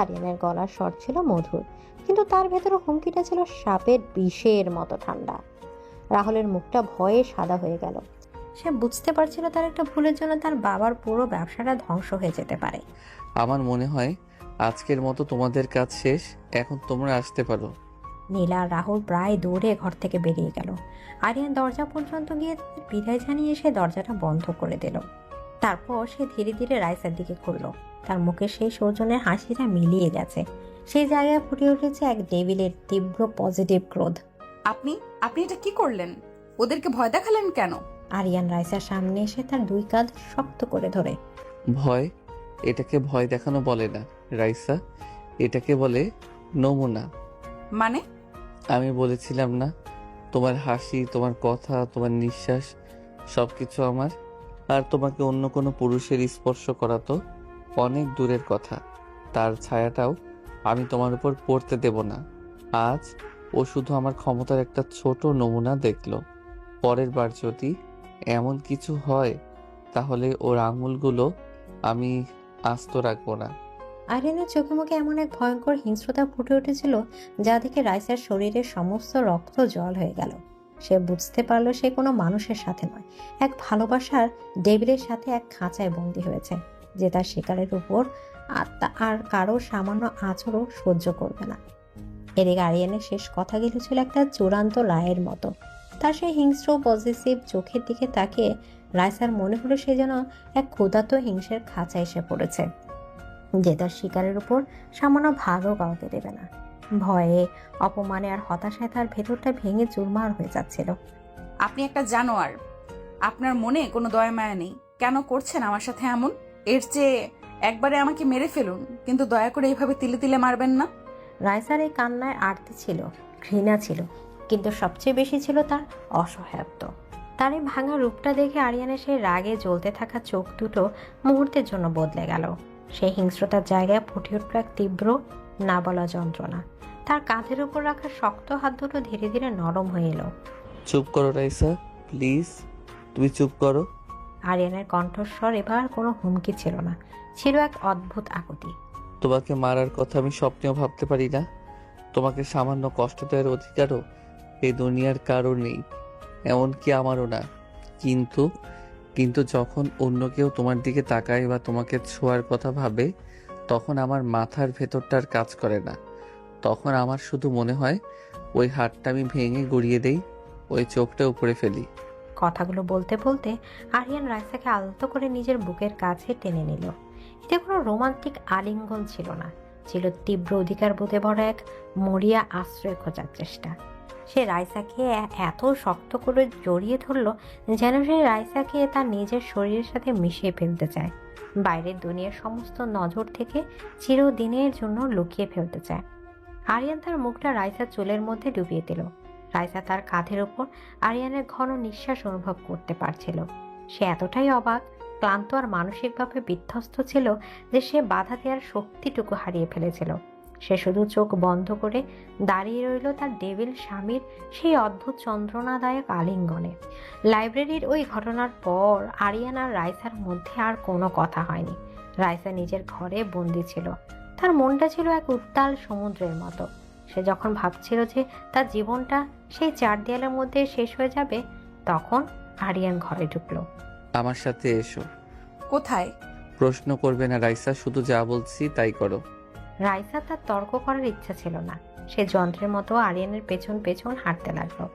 আরিয়ানের গলার স্বর ছিল মধুর, কিন্তু তার ভেতরে হুমকিটা ছিল সাপের বিষের মতো ঠান্ডা। রাহুলের মুখটা ভয়ে সাদা হয়ে গেল। সে বুঝতে পারছিল তার একটা ভুলের জন্য তার বাবার পুরো ব্যবসাটা ধ্বংস হয়ে যেতে পারে। আমার মনে হয় আজকের মতো তোমাদের কাজ শেষ, এখন তোমরা আসতে পারো। নীলা আর রাহুল প্রায় দৌড়ে ঘর থেকে বেরিয়ে গেল। আরিয়ান দরজা পর্যন্ত গিয়ে তাদের বিদায় জানিয়ে সে দরজাটা বন্ধ করে দিল। তারপর সে ধীরে ধীরে রাইসার দিকে ঘুরল। তার মুখে সেই সৌজন্যের হাসিটা মিলিয়ে গেছে। সেই জায়গায় ফুটে উঠেছে এক ডেভিলের তীব্র পজিটিভ ক্রোধ। আপনি আপনি এটা কি করলেন? ওদেরকে ভয় দেখালেন কেন? আরিয়ান রাইসার সামনে এসে তার 2 কাঁধ শক্ত করে ধরে। ভয়? এটাকে ভয় দেখানো বলে না রাইসা, এটাকে বলে নমুনা। মানে? আমি বলেছিলাম না, তোমার হাসি, তোমার কথা, তোমার নিঃশ্বাস সবকিছু আমার। আর তোমাকে অন্য কোনো পুরুষের স্পর্শ করা তো অনেক দূরের কথা, তার ছায়াটাও আমি তোমার উপর পড়তে দেব না। আজ ও শুধু আমার ক্ষমতার একটা ছোট নমুনা দেখলো। পরের বার যদি এমন কিছু হয় তাহলে ওর আঙুলগুলো আমি আস্ত রাখবো না। আরিয়ানের চোখে মুখে এমন এক ভয়ঙ্কর হিংস্রতা ফুটে উঠেছিল যা দেখে রাইসার শরীরের সমস্ত রক্ত জল হয়ে গেল। সে বুঝতে পারলো সে কোনো মানুষের সাথে নয়, এক ভালোবাসার ডেভিলের সাথে এক খাঁচায় বন্দী হয়েছে, যে তার শিকারের উপর আর কারো সামান্য আঁচড়ও সহ্য করবে না। এদিকে আরিয়ানের শেষ কথাগুলো ছিল একটা চূড়ান্ত লায়ের মতো। তার সেই হিংস্র পজিটিভ চোখের দিকে তাকিয়ে রাইসার মনে হলো সে যেন এক ক্ষুধার্ত হিংসের খাঁচায় এসে পড়েছে, যে তার শিকারের উপর সামান্য ভাগও কাউকে দেবে না। ভয়ে, অপমানে আর হতাশায় তার ভেতরটা ভেঙে চুরমার হয়ে যাচ্ছিল। আপনি একটা জানোয়ার। আপনার মনে কোনো দয়া মায়া নেই। কেন করছেন আমার সাথে এমন? এর চেয়ে একবারে আমাকে মেরে ফেলুন, কিন্তু দয়া করে এইভাবে তিলে তিলে মারবেন না। রাইসার এই কান্নায় আরতি ছিল, ঘৃণা ছিল, কিন্তু সবচেয়ে বেশি ছিল তার অসহায়ত্ব। তার এই ভাঙা রূপটা দেখে আরিয়ানের সেই রাগে জ্বলতে থাকা চোখ দুটো মুহূর্তের জন্য বদলে গেল। সেই হিংস্রতার জায়গায় ফুটে উঠল এক তীব্র না বলা যন্ত্রণা। তার কাঁধের উপর রাখা শক্ত হাত দুটো ধীরে ধীরে নরম হয়ে এলো। চুপ করো রাইসা, প্লিজ, তুমি চুপ করো। আরিয়ানের কণ্ঠস্বর এবার কোনো হুমকি ছিল না, ছিল এক অদ্ভুত আকুতি। তোমাকে মারার কথা আমি স্বপ্নেও ভাবতে পারি না। তোমাকে সামান্য কষ্ট দেওয়ার অধিকারও এই দুনিয়ার কারো নেই, এমনকি আমারও না। কিন্তু কিন্তু যখন অন্য কেউ তোমার দিকে তাকায় বা তোমাকে ছোঁয়ার কথা ভাবে, তখন আমার মাথার ভেতরটার কাজ করে না। তখন আমার শুধু মনে হয় ওই হাতটা আমি ভেঙে গড়িয়ে দেই, ওই চোখটা উপরে ফেলি। কথাগুলো বলতে বলতে আরিয়ান রাইসাকে আলতো করে নিজের বুকের কাছে টেনে নিল। এতে কোনো রোমান্টিক আলিঙ্গন ছিল না, ছিল তীব্র অধিকার বোধে ভরা এক মরিয়া আশ্রয় খোঁজার চেষ্টা। সে রাইসাকে এত শক্ত করে জড়িয়ে ধরলো যেন সে রাইসাকে তার নিজের শরীরের সাথে মিশিয়ে ফেলতে চায়, বাইরের দুনিয়ার সমস্ত নজর থেকে চিরদিনের জন্য লুকিয়ে ফেলতে চায়। আরিয়ান তার মুখটা রাইসার চুলের মধ্যে ডুবিয়ে দিল। রাইসা তার কাঁধের উপর আরিয়ানের ঘন নিঃশ্বাস অনুভব করতে পারছিল। সে এতটাই অবাক, ক্লান্ত আর মানসিকভাবে বিধ্বস্ত ছিল যে সে বাধা দেওয়ার শক্তিটুকু হারিয়ে ফেলেছিল। সে শুধু চোখ বন্ধ করে দাঁড়িয়ে রইল তার ডেভিল স্বামীর সেই অদ্ভুত যন্ত্রণাদায়ক আলিঙ্গনে। লাইব্রেরির ওই ঘটনার পর আরিয়ান আর রাইসার মধ্যে আর কোনো কথা হয়নি। রাইসা নিজের ঘরে বন্দি ছিল। তার মনটা ছিল এক উত্তাল সমুদ্রের মতো। সে যখন ভাবছিল যে তার জীবনটা সেই চার দেয়ালের মধ্যে শেষ হয়ে যাবে, তখন আরিয়ান ঘরে ঢুকলো। আমার সাথে এসো। কোথায়? প্রশ্ন করবে না রাইসা, শুধু যা বলছি তাই করো। রাইসা তার তর্ক করার ইচ্ছা ছিল না। সে যন্ত্রের মতো আরিয়ানের পেছন পেছন হাঁটতে লাগলো।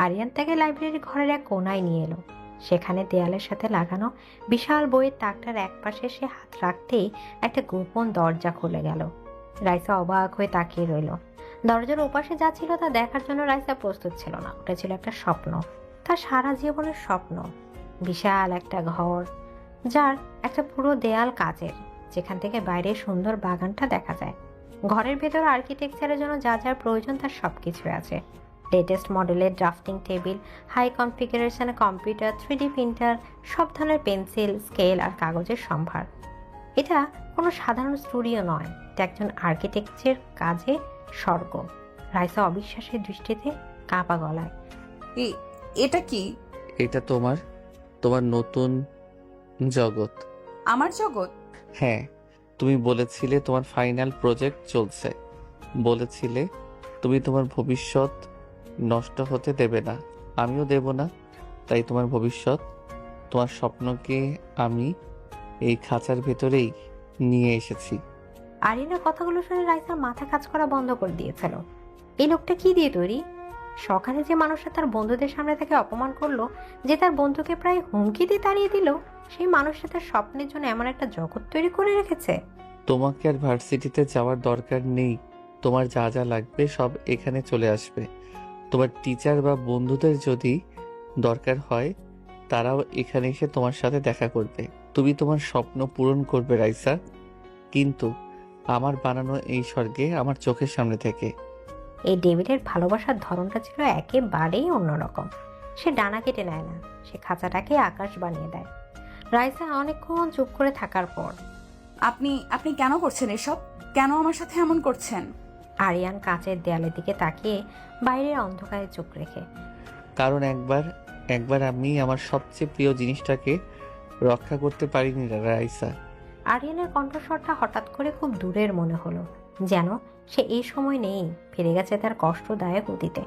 আরিয়ান তাকে লাইব্রেরির ঘরের এক কোনায় নিয়ে এলো। সেখানে দেয়ালের সাথে লাগানো বিশাল বইয়ের তাকটার একপাশে সে হাত রাখতেই একটা গোপন দরজা খুলে গেল। রাইসা অবাক হয়ে তাকিয়ে রইল। দরজার ওপাশে যা ছিল তা দেখার জন্য রাইসা প্রস্তুত ছিল না। ওটা ছিল একটা স্বপ্ন, তার সারা জীবনের স্বপ্ন। বিশাল একটা ঘর, যার একটা পুরো দেয়াল কাচের, যেখান থেকে বাইরে সুন্দর বাগানটা দেখা যায়। ঘরের ভেতর আর্কিটেকচারের জন্য যা যার প্রয়োজন তার সবকিছু আছে। লেটেস্ট মডেলের drafting table, high configuration computer, 3D printer, সব ধরনের পেন্সিল, স্কেল আর কাগজের সম্ভার। এটা কোনো সাধারণ স্টুডিও নয়, এটা একজন আর্কিটেকচার কাজে স্বর্গ। রাইসা অবিশ্বাসের দৃষ্টিতে কাঁপা গলায়, এটা কি? এটা তোমার নতুন জগৎ। আমার জগৎ? হ্যাঁ, তুমি বলেছিলে তোমার ফাইনাল প্রজেক্ট চলছে। বলেছিলে তুমি তোমার ভবিষ্যৎ নষ্ট হতে দেবে না, আমিও দেব না। তাই তোমার ভবিষ্যৎ, তোমার স্বপ্নকে আমি এই খাঁচার ভেতরেই নিয়ে এসেছি। আরিয়ানের কথাগুলো শুনে রাইসার মাথা কাজ করা বন্ধ করে দিয়েছিল। এই লোকটা কি দিয়ে তৈরি? সকালে যে মানুষটা তার বন্ধুদের সামনে তাকে অপমান করলো, যে তার বন্ধুকে প্রায় হুমকি দিয়ে তাড়িয়ে দিল, সেই মানুষটা তার স্বপ্নের জন্য এমন একটা জগৎ তৈরি করে রেখেছে। তোমাকে আর ভার্সিটিতে যাওয়ার দরকার নেই। তোমার যা যা লাগবে সব এখানে চলে আসবে। তোমার টিচার বা বন্ধুদের যদি দরকার হয়, তারাও এখানে এসে তোমার সাথে দেখা করবে। তুমি তোমার স্বপ্ন পূরণ করবে রাইসা, কিন্তু আমার বানানো এই স্বর্গে, আমার চোখের সামনে থেকে। এই ডেভিডের ভালোবাসার ধরনটা ছিল একেবারেই অন্যরকম। সে ডানা কেটে নেয় না, সে খাঁচাটাকে আকাশ বানিয়ে দেয়। রাইসা অনেকক্ষণ চুপ করে থাকার পর, আপনি কেন করছেন এসব? কেন আমার সাথে এমন করছেন? আরিয়ান কাঁচের দেয়ালের দিকে তাকিয়ে বাইরের অন্ধকারে চোখ রেখে, কারণ একবার আমি আমার সবচেয়ে প্রিয় জিনিসটাকে রক্ষা করতে পারিনি রাইসা। আরিয়ানের কণ্ঠস্বরটা হঠাৎ করে খুব দূরের মনে হলো, যেন সে এই সময় নেই, ফিরে গেছে তার কষ্টদায়ক অতীতে।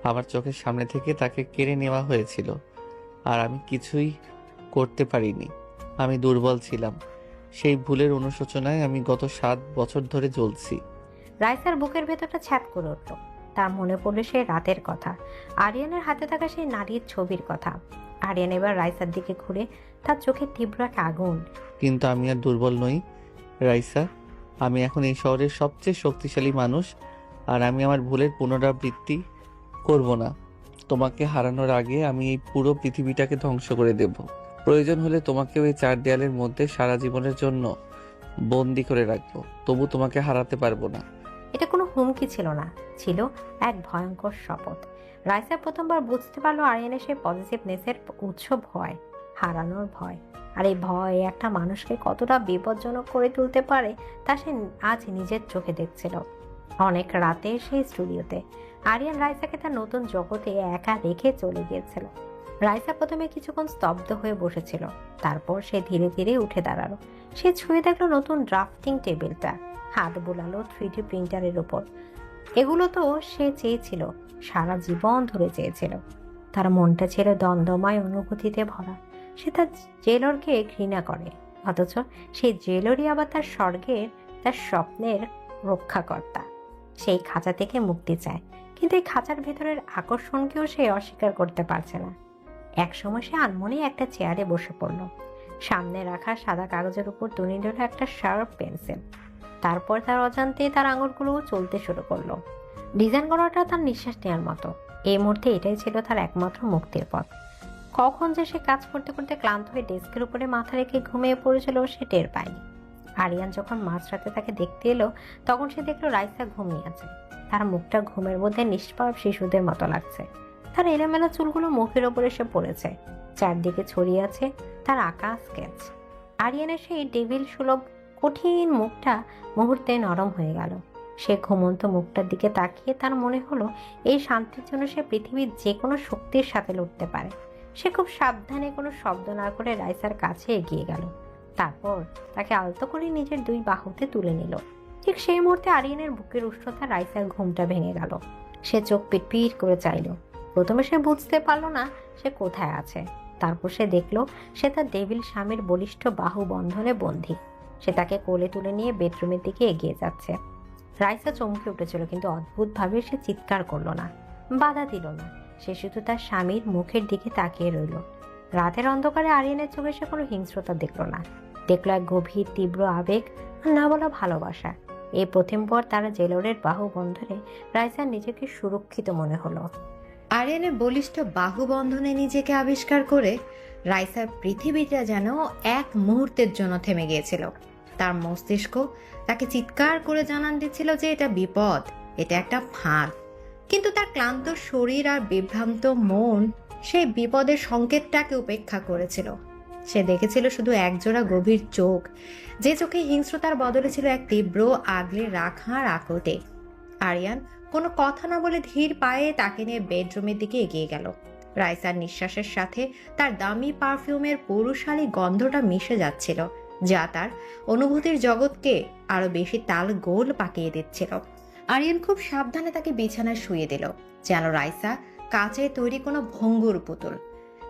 আমার চোখের সামনে থেকে তাকে কেড়ে নেওয়া হয়েছিল, আর আমি কিছুই করতে পারিনি। আমি দুর্বল ছিলাম। সেই ভুলের অনুশোচনায় আমি গত 7 বছর ধরে জ্বলছি। রাইসার বুকের ভেতরটা ছ্যাদ করে উঠল। তার মনে পড়ল সেই রাতের কথা, আরিয়ানের হাতে থাকা সেই নারীর ছবির কথা। আরিয়ান এবার রাইসার দিকে ঘুরে, তার চোখে তীব্র এক আগুন। কিন্তু আমি আর দুর্বল নই রাইসা। আমি এখন এই শহরের সবচেয়ে শক্তিশালী মানুষ, আর আমি আমার ভুলের পুনরাবৃত্তি করব না। তোমাকে হারানোর আগে আমি এই পুরো পৃথিবীটাকে ধ্বংস করে দেব। প্রয়োজন হলে তোমাকে ওই 4 দেয়ালের মধ্যে সারা জীবনের জন্য বন্দি করে রাখবো, তবু তোমাকে হারাতে পারবো না। এটা কোনো হুমকি ছিল না, ছিল এক ভয়ঙ্কর শপথ। রাইসা প্রথমবার বুঝতে পারলো আরিয়ানের সেই পজিটিভনেসের উৎস ভয়, হারানোর ভয়। আর এই ভয় একটা মানুষকে কতটা বিপজ্জনক করে তুলতে পারে তা সে আজ নিজের চোখে দেখছিল। অনেক রাতে সেই স্টুডিওতে আরিয়ান রাইসাকে তার নতুন জগতে একা রেখে চলে গিয়েছিল। রাইসা প্রথমে কিছুক্ষণ স্তব্ধ হয়ে বসেছিল, তারপর সে ধীরে ধীরে উঠে দাঁড়ালো। সে ছুঁয়ে দেখলো নতুন ড্রাফটিং টেবিলটা, হাত বোলালো 3D প্রিন্টারের উপর। এগুলো তো সে চেয়েছিল, সারা জীবন ধরে চেয়েছিল। তার মনটা ছিল দ্বন্দ্বময় অনুভূতিতে ভরা। সে তার জেলরকে ঘৃণা করে, অথচ সেই জেলরই আবার তার স্বর্গের, তার স্বপ্নের রক্ষাকর্তা। সেই খাঁচা থেকে মুক্তি চায়, কিন্তু এই খাঁচার ভেতরের আকর্ষণকেও সে অস্বীকার করতে পারছে না। একসময় সে আনমনে একটা চেয়ারে বসে পড়ল। সামনে রাখা সাদা কাগজের উপর তুলে নিল একটা শার্প পেন্সিল। তারপর তার অজান্তে তার আঙুলগুলো চলতে শুরু করলো। ডিজাইন করাটা তার নিঃশ্বাস নেওয়ার মতো। এই মুহূর্তে এটাই ছিল তার একমাত্র মুক্তির পথ। কখন যে সে কাজ করতে করতে ক্লান্ত হয়ে ডেস্কের উপরে মাথা রেখে ঘুমিয়ে পড়েছিল সে টের পায়নি। আরিয়ান যখন মাঝরাতে তাকে দেখতে এলো তখন সে দেখলো রাইসা ঘুমিয়ে আছে। তার মুখটা ঘুমের মধ্যে নিষ্পাপ শিশুদের মতো লাগছে। তার এলোমেলো চুলগুলো মুখের ওপর এসে পড়েছে, চারদিকে ছড়িয়ে আছে তার আঁকা স্কেচ। আরিয়ানের সেই ডেভিল সুলভ কঠিন মুখটা মুহূর্তে নরম হয়ে গেল। সে ঘুমন্ত মুখটার দিকে তাকিয়ে তার মনে হলো এই শান্তির জন্য সে পৃথিবীর যে কোনো শক্তির সাথে লড়তে পারে। সে খুব সাবধানে কোনো শব্দ না করে রাইসার কাছে এগিয়ে গেল। তারপর তাকে আলতো করে নিজের দুই বাহুতে তুলে নিল। ঠিক সেই মুহূর্তে আরিয়ানের বুকের উষ্ণতা রাইসার ঘুমটা ভেঙে গেল। সে চোখ পিটপিট করে চাইল। প্রথমে সে বুঝতে পারল না সে কোথায় আছে। তারপর সে দেখল সে তার ডেভিল স্বামীর বলিষ্ঠ বাহু বন্ধনে বন্দী। সে তাকে কোলে তুলে নিয়ে বেডরুমের দিকে এগিয়ে যাচ্ছে। রাইসা চমকে উঠেছিল, কিন্তু অদ্ভুতভাবে সে চিৎকার করলো না, বাধা দিল না। সে শুধু তার স্বামীর মুখের দিকে তাকিয়ে রইল। রাতের অন্ধকারে আরিয়ানের চোখে সে কোনো হিংস্রতা দেখল না, দেখল এক গভীর তীব্র আবেগ আর না বলা ভালোবাসা। এই প্রথমবার তারা জেলরের বাহু বন্ধনে রাইসার নিজেকে সুরক্ষিত মনে হলো। আরিয়ানের বলিষ্ঠ বাহুবন্ধনে নিজেকে আবিষ্কার করে রাইসার পৃথিবীটা যেন এক মুহূর্তের জন্য থেমে গিয়েছিল। তার মস্তিষ্ক তাকে চিৎকার করে জানান দিচ্ছিল যে এটা বিপদ, এটা একটা ফাঁদ। কিন্তু তার ক্লান্ত শরীর আর বিভ্রান্ত মন সেই বিপদের সংকেতটাকে উপেক্ষা করেছিল। সে দেখেছিল শুধু একজোড়া গভীর চোখ, যে চোখে হিংস্রতার বদলে ছিল এক তীব্র আগলে রাখার আকটে। আরিয়ান কোনো কথা না বলে ধীর পায়ে তাকে নিয়ে বেডরুমের দিকে এগিয়ে গেল। রাইসার নিঃশ্বাসের সাথে তার দামি পারফিউমের পুরুষালী গন্ধটা মিশে যাচ্ছিল, যা তার অনুভূতির জগৎকে আরো বেশি তাল গোল পাকিয়ে দিচ্ছিল। আরিয়ান খুব সাবধানে তাকে বিছানায় শুয়ে দিল, যেন রাইসা কাচে তৈরি কোনো ভঙ্গুর পুতুল।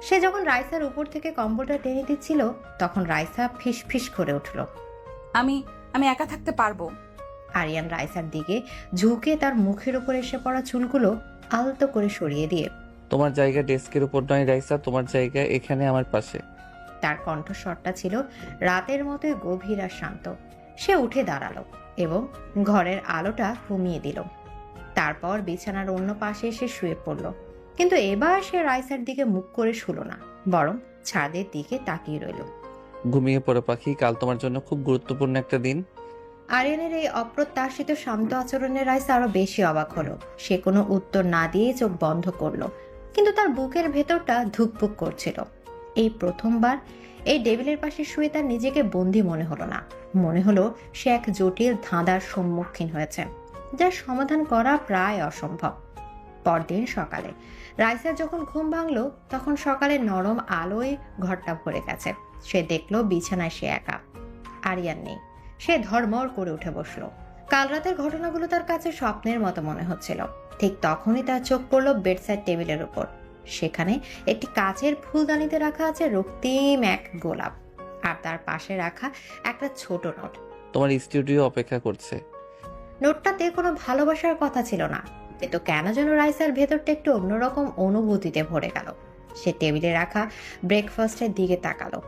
সে যখন রাইসার উপর থেকে কম্বলটা টেনে দিচ্ছিল তখন রাইসা ফিসফিস করে উঠল। আমি আমি একা থাকতে পারবো। আরিয়ান রাইসার দিকে ঝুঁকে তার মুখের উপর এসে পড়া চুলগুলো আলতো করে সরিয়ে দিয়ে, তোমার জায়গা ডেস্কের উপর নয় রাইসা, তোমার জায়গা এখানে আমার পাশে। তার কণ্ঠস্বরটা ছিল রাতের মতোই গভীর আর শান্ত। সে উঠে দাঁড়ালো এবং ঘরের আলোটা কমিয়ে দিল। তারপর বিছানার অন্য পাশে এসে শুয়ে পড়ল। কিন্তু এবার সে রাইসার দিকে মুখ করে শুল না, বরং ছাদের দিকে তাকিয়ে রইল। ঘুমিয়ে পড়ো পাখি, কাল তোমার জন্য খুব গুরুত্বপূর্ণ একটা দিন। আরিয়ানের এই অপ্রত্যাশিত শান্ত আচরণে রাইসা আরো বেশি অবাক হলো। সে কোনো উত্তর না দিয়ে চোখ বন্ধ করলো, কিন্তু তার বুকের ভেতরটা ধুকপুক করছিল। এই প্রথমবার এই ডেভিলের পাশে শুয়ে তার নিজেকে বন্দি মনে হলো না। মনে হলো সে এক জটিল ধাঁধার সম্মুখীন হয়েছে, যার সমাধান করা প্রায় অসম্ভব। পরদিন সকালে রাইসার যখন ঘুম ভাঙলো তখন সকালে নরম আলোয় ঘরটা ভরে গেছে। সে দেখলো বিছানায় সে একা, আরিয়ান নেই। সে ধড়মড় করে উঠে বসলো। কাল রাতের ঘটনাগুলো তার কাছে স্বপ্নের মতো মনে হচ্ছিল। ঠিক তখনই তার চোখ পড়লো বেডসাইড টেবিলের উপর। সেখানে একটি কাচের ফুলদানিতে রাখা আছে রক্তিম এক গোলাপ, আর তার পাশে রাখা একটা ছোট নোট। তোমার স্টুডিও অপেক্ষা করছে। নোটটাতে কোনো ভালোবাসার কথা ছিল না, কিন্তু কেন যেন রাইসার ভেতরটা একটু অন্যরকম অনুভূতিতে ভরে গেল। সে টেবিলে রাখা ব্রেকফাস্টের দিকে তাকালো।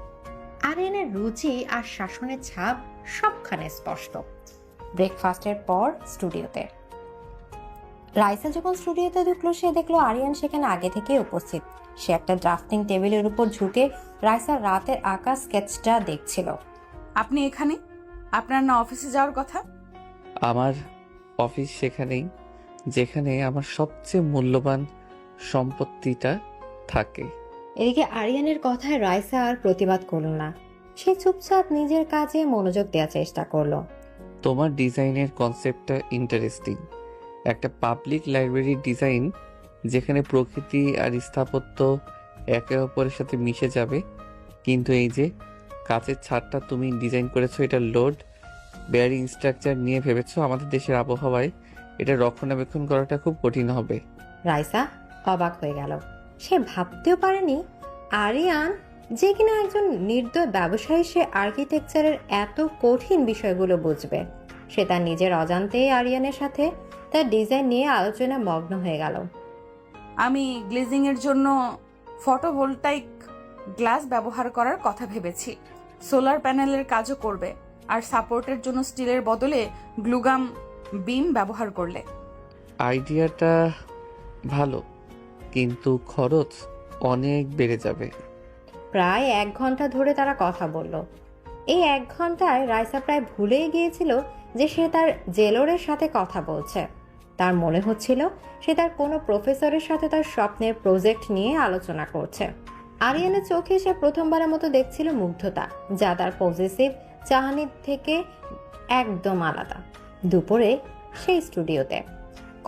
আরিয়ানের রুচি আর শাসনের ছাপ সবখানে স্পষ্ট। ব্রেকফাস্টের পর স্টুডিওতে রাইসা যখন স্টুডিওতে ঢুকলো সে দেখলো আরিয়ান সেখানে আগে থেকে উপস্থিত। সে একটা ড্রাফটিং টেবিলের উপর ঝুঁকে রাইসার রাতের আঁকা স্কেচটা দেখছিল। আপনি এখানে? আপনার না অফিসে যাওয়ার কথা? আমার অফিস সেখানেই, যেখানে আমার সবচেয়ে মূল্যবান সম্পত্তিটা থাকে। এদিকে আরিয়ানের কথায় রাইসা আর প্রতিবাদ করল না। সে চুপচাপ নিজের কাজে মনোযোগ দেওয়ার চেষ্টা করলো। তোমার ডিজাইনের কনসেপ্টটা ইন্টারেস্টিং। একটা পাবলিক লাইব্রেরির ডিজাইন যেখানে প্রকৃতি আর স্থাপত্য একে অপরের সাথে মিশে যাবে। কিন্তু এই যে কাচের ছাদটা তুমি ডিজাইন করেছো, এটা লোড বেয়ারিং স্ট্রাকচার নিয়ে ভেবেছো। আমাদের দেশের আবহাওয়ায় এটা রক্ষণাবেক্ষণ করাটা খুব কঠিন হবে। রাইসা অবাক হয়ে গেল। সে ভাবতেও পারেনি আরিয়ান, যে কিনা একজন নির্দয় ব্যবসায়ী, সে আর্কিটেকচারের এত কঠিন বিষয়গুলো বুঝবে। সে তার নিজের অজান্তেই আরিয়ানের সাথে তার ডিজাইন নিয়ে আলোচনা মগ্ন হয়ে গেল। আমি গ্লেজিং এর জন্য ফটোভোল্টাইক গ্লাস ব্যবহার করার কথা ভেবেছি। সোলার প্যানেলের কাজও করবে, আর সাপোর্টের জন্য স্টিলের বদলে গ্লুগাম বিম ব্যবহার করলে। আইডিয়াটা ভালো, কিন্তু খরচ অনেক বেড়ে যাবে। প্রায় 1 ঘন্টা ধরে তারা কথা বলল। এই 1 ঘন্টায় রাইসা প্রায় ভুলেই গিয়েছিল যে সে তার জেলরের সাথে কথা বলছে। তার মনে হচ্ছিল সে তার কোনো প্রফেসরের সাথে তার স্বপ্নের প্রজেক্ট নিয়ে আলোচনা করছে। আরিয়ানের চোখে সে প্রথমবারের মতো দেখছিল মুগ্ধতা, যা তার পজেসিভ চাহনির থেকে একদম আলাদা। দুপুরে সেই স্টুডিওতে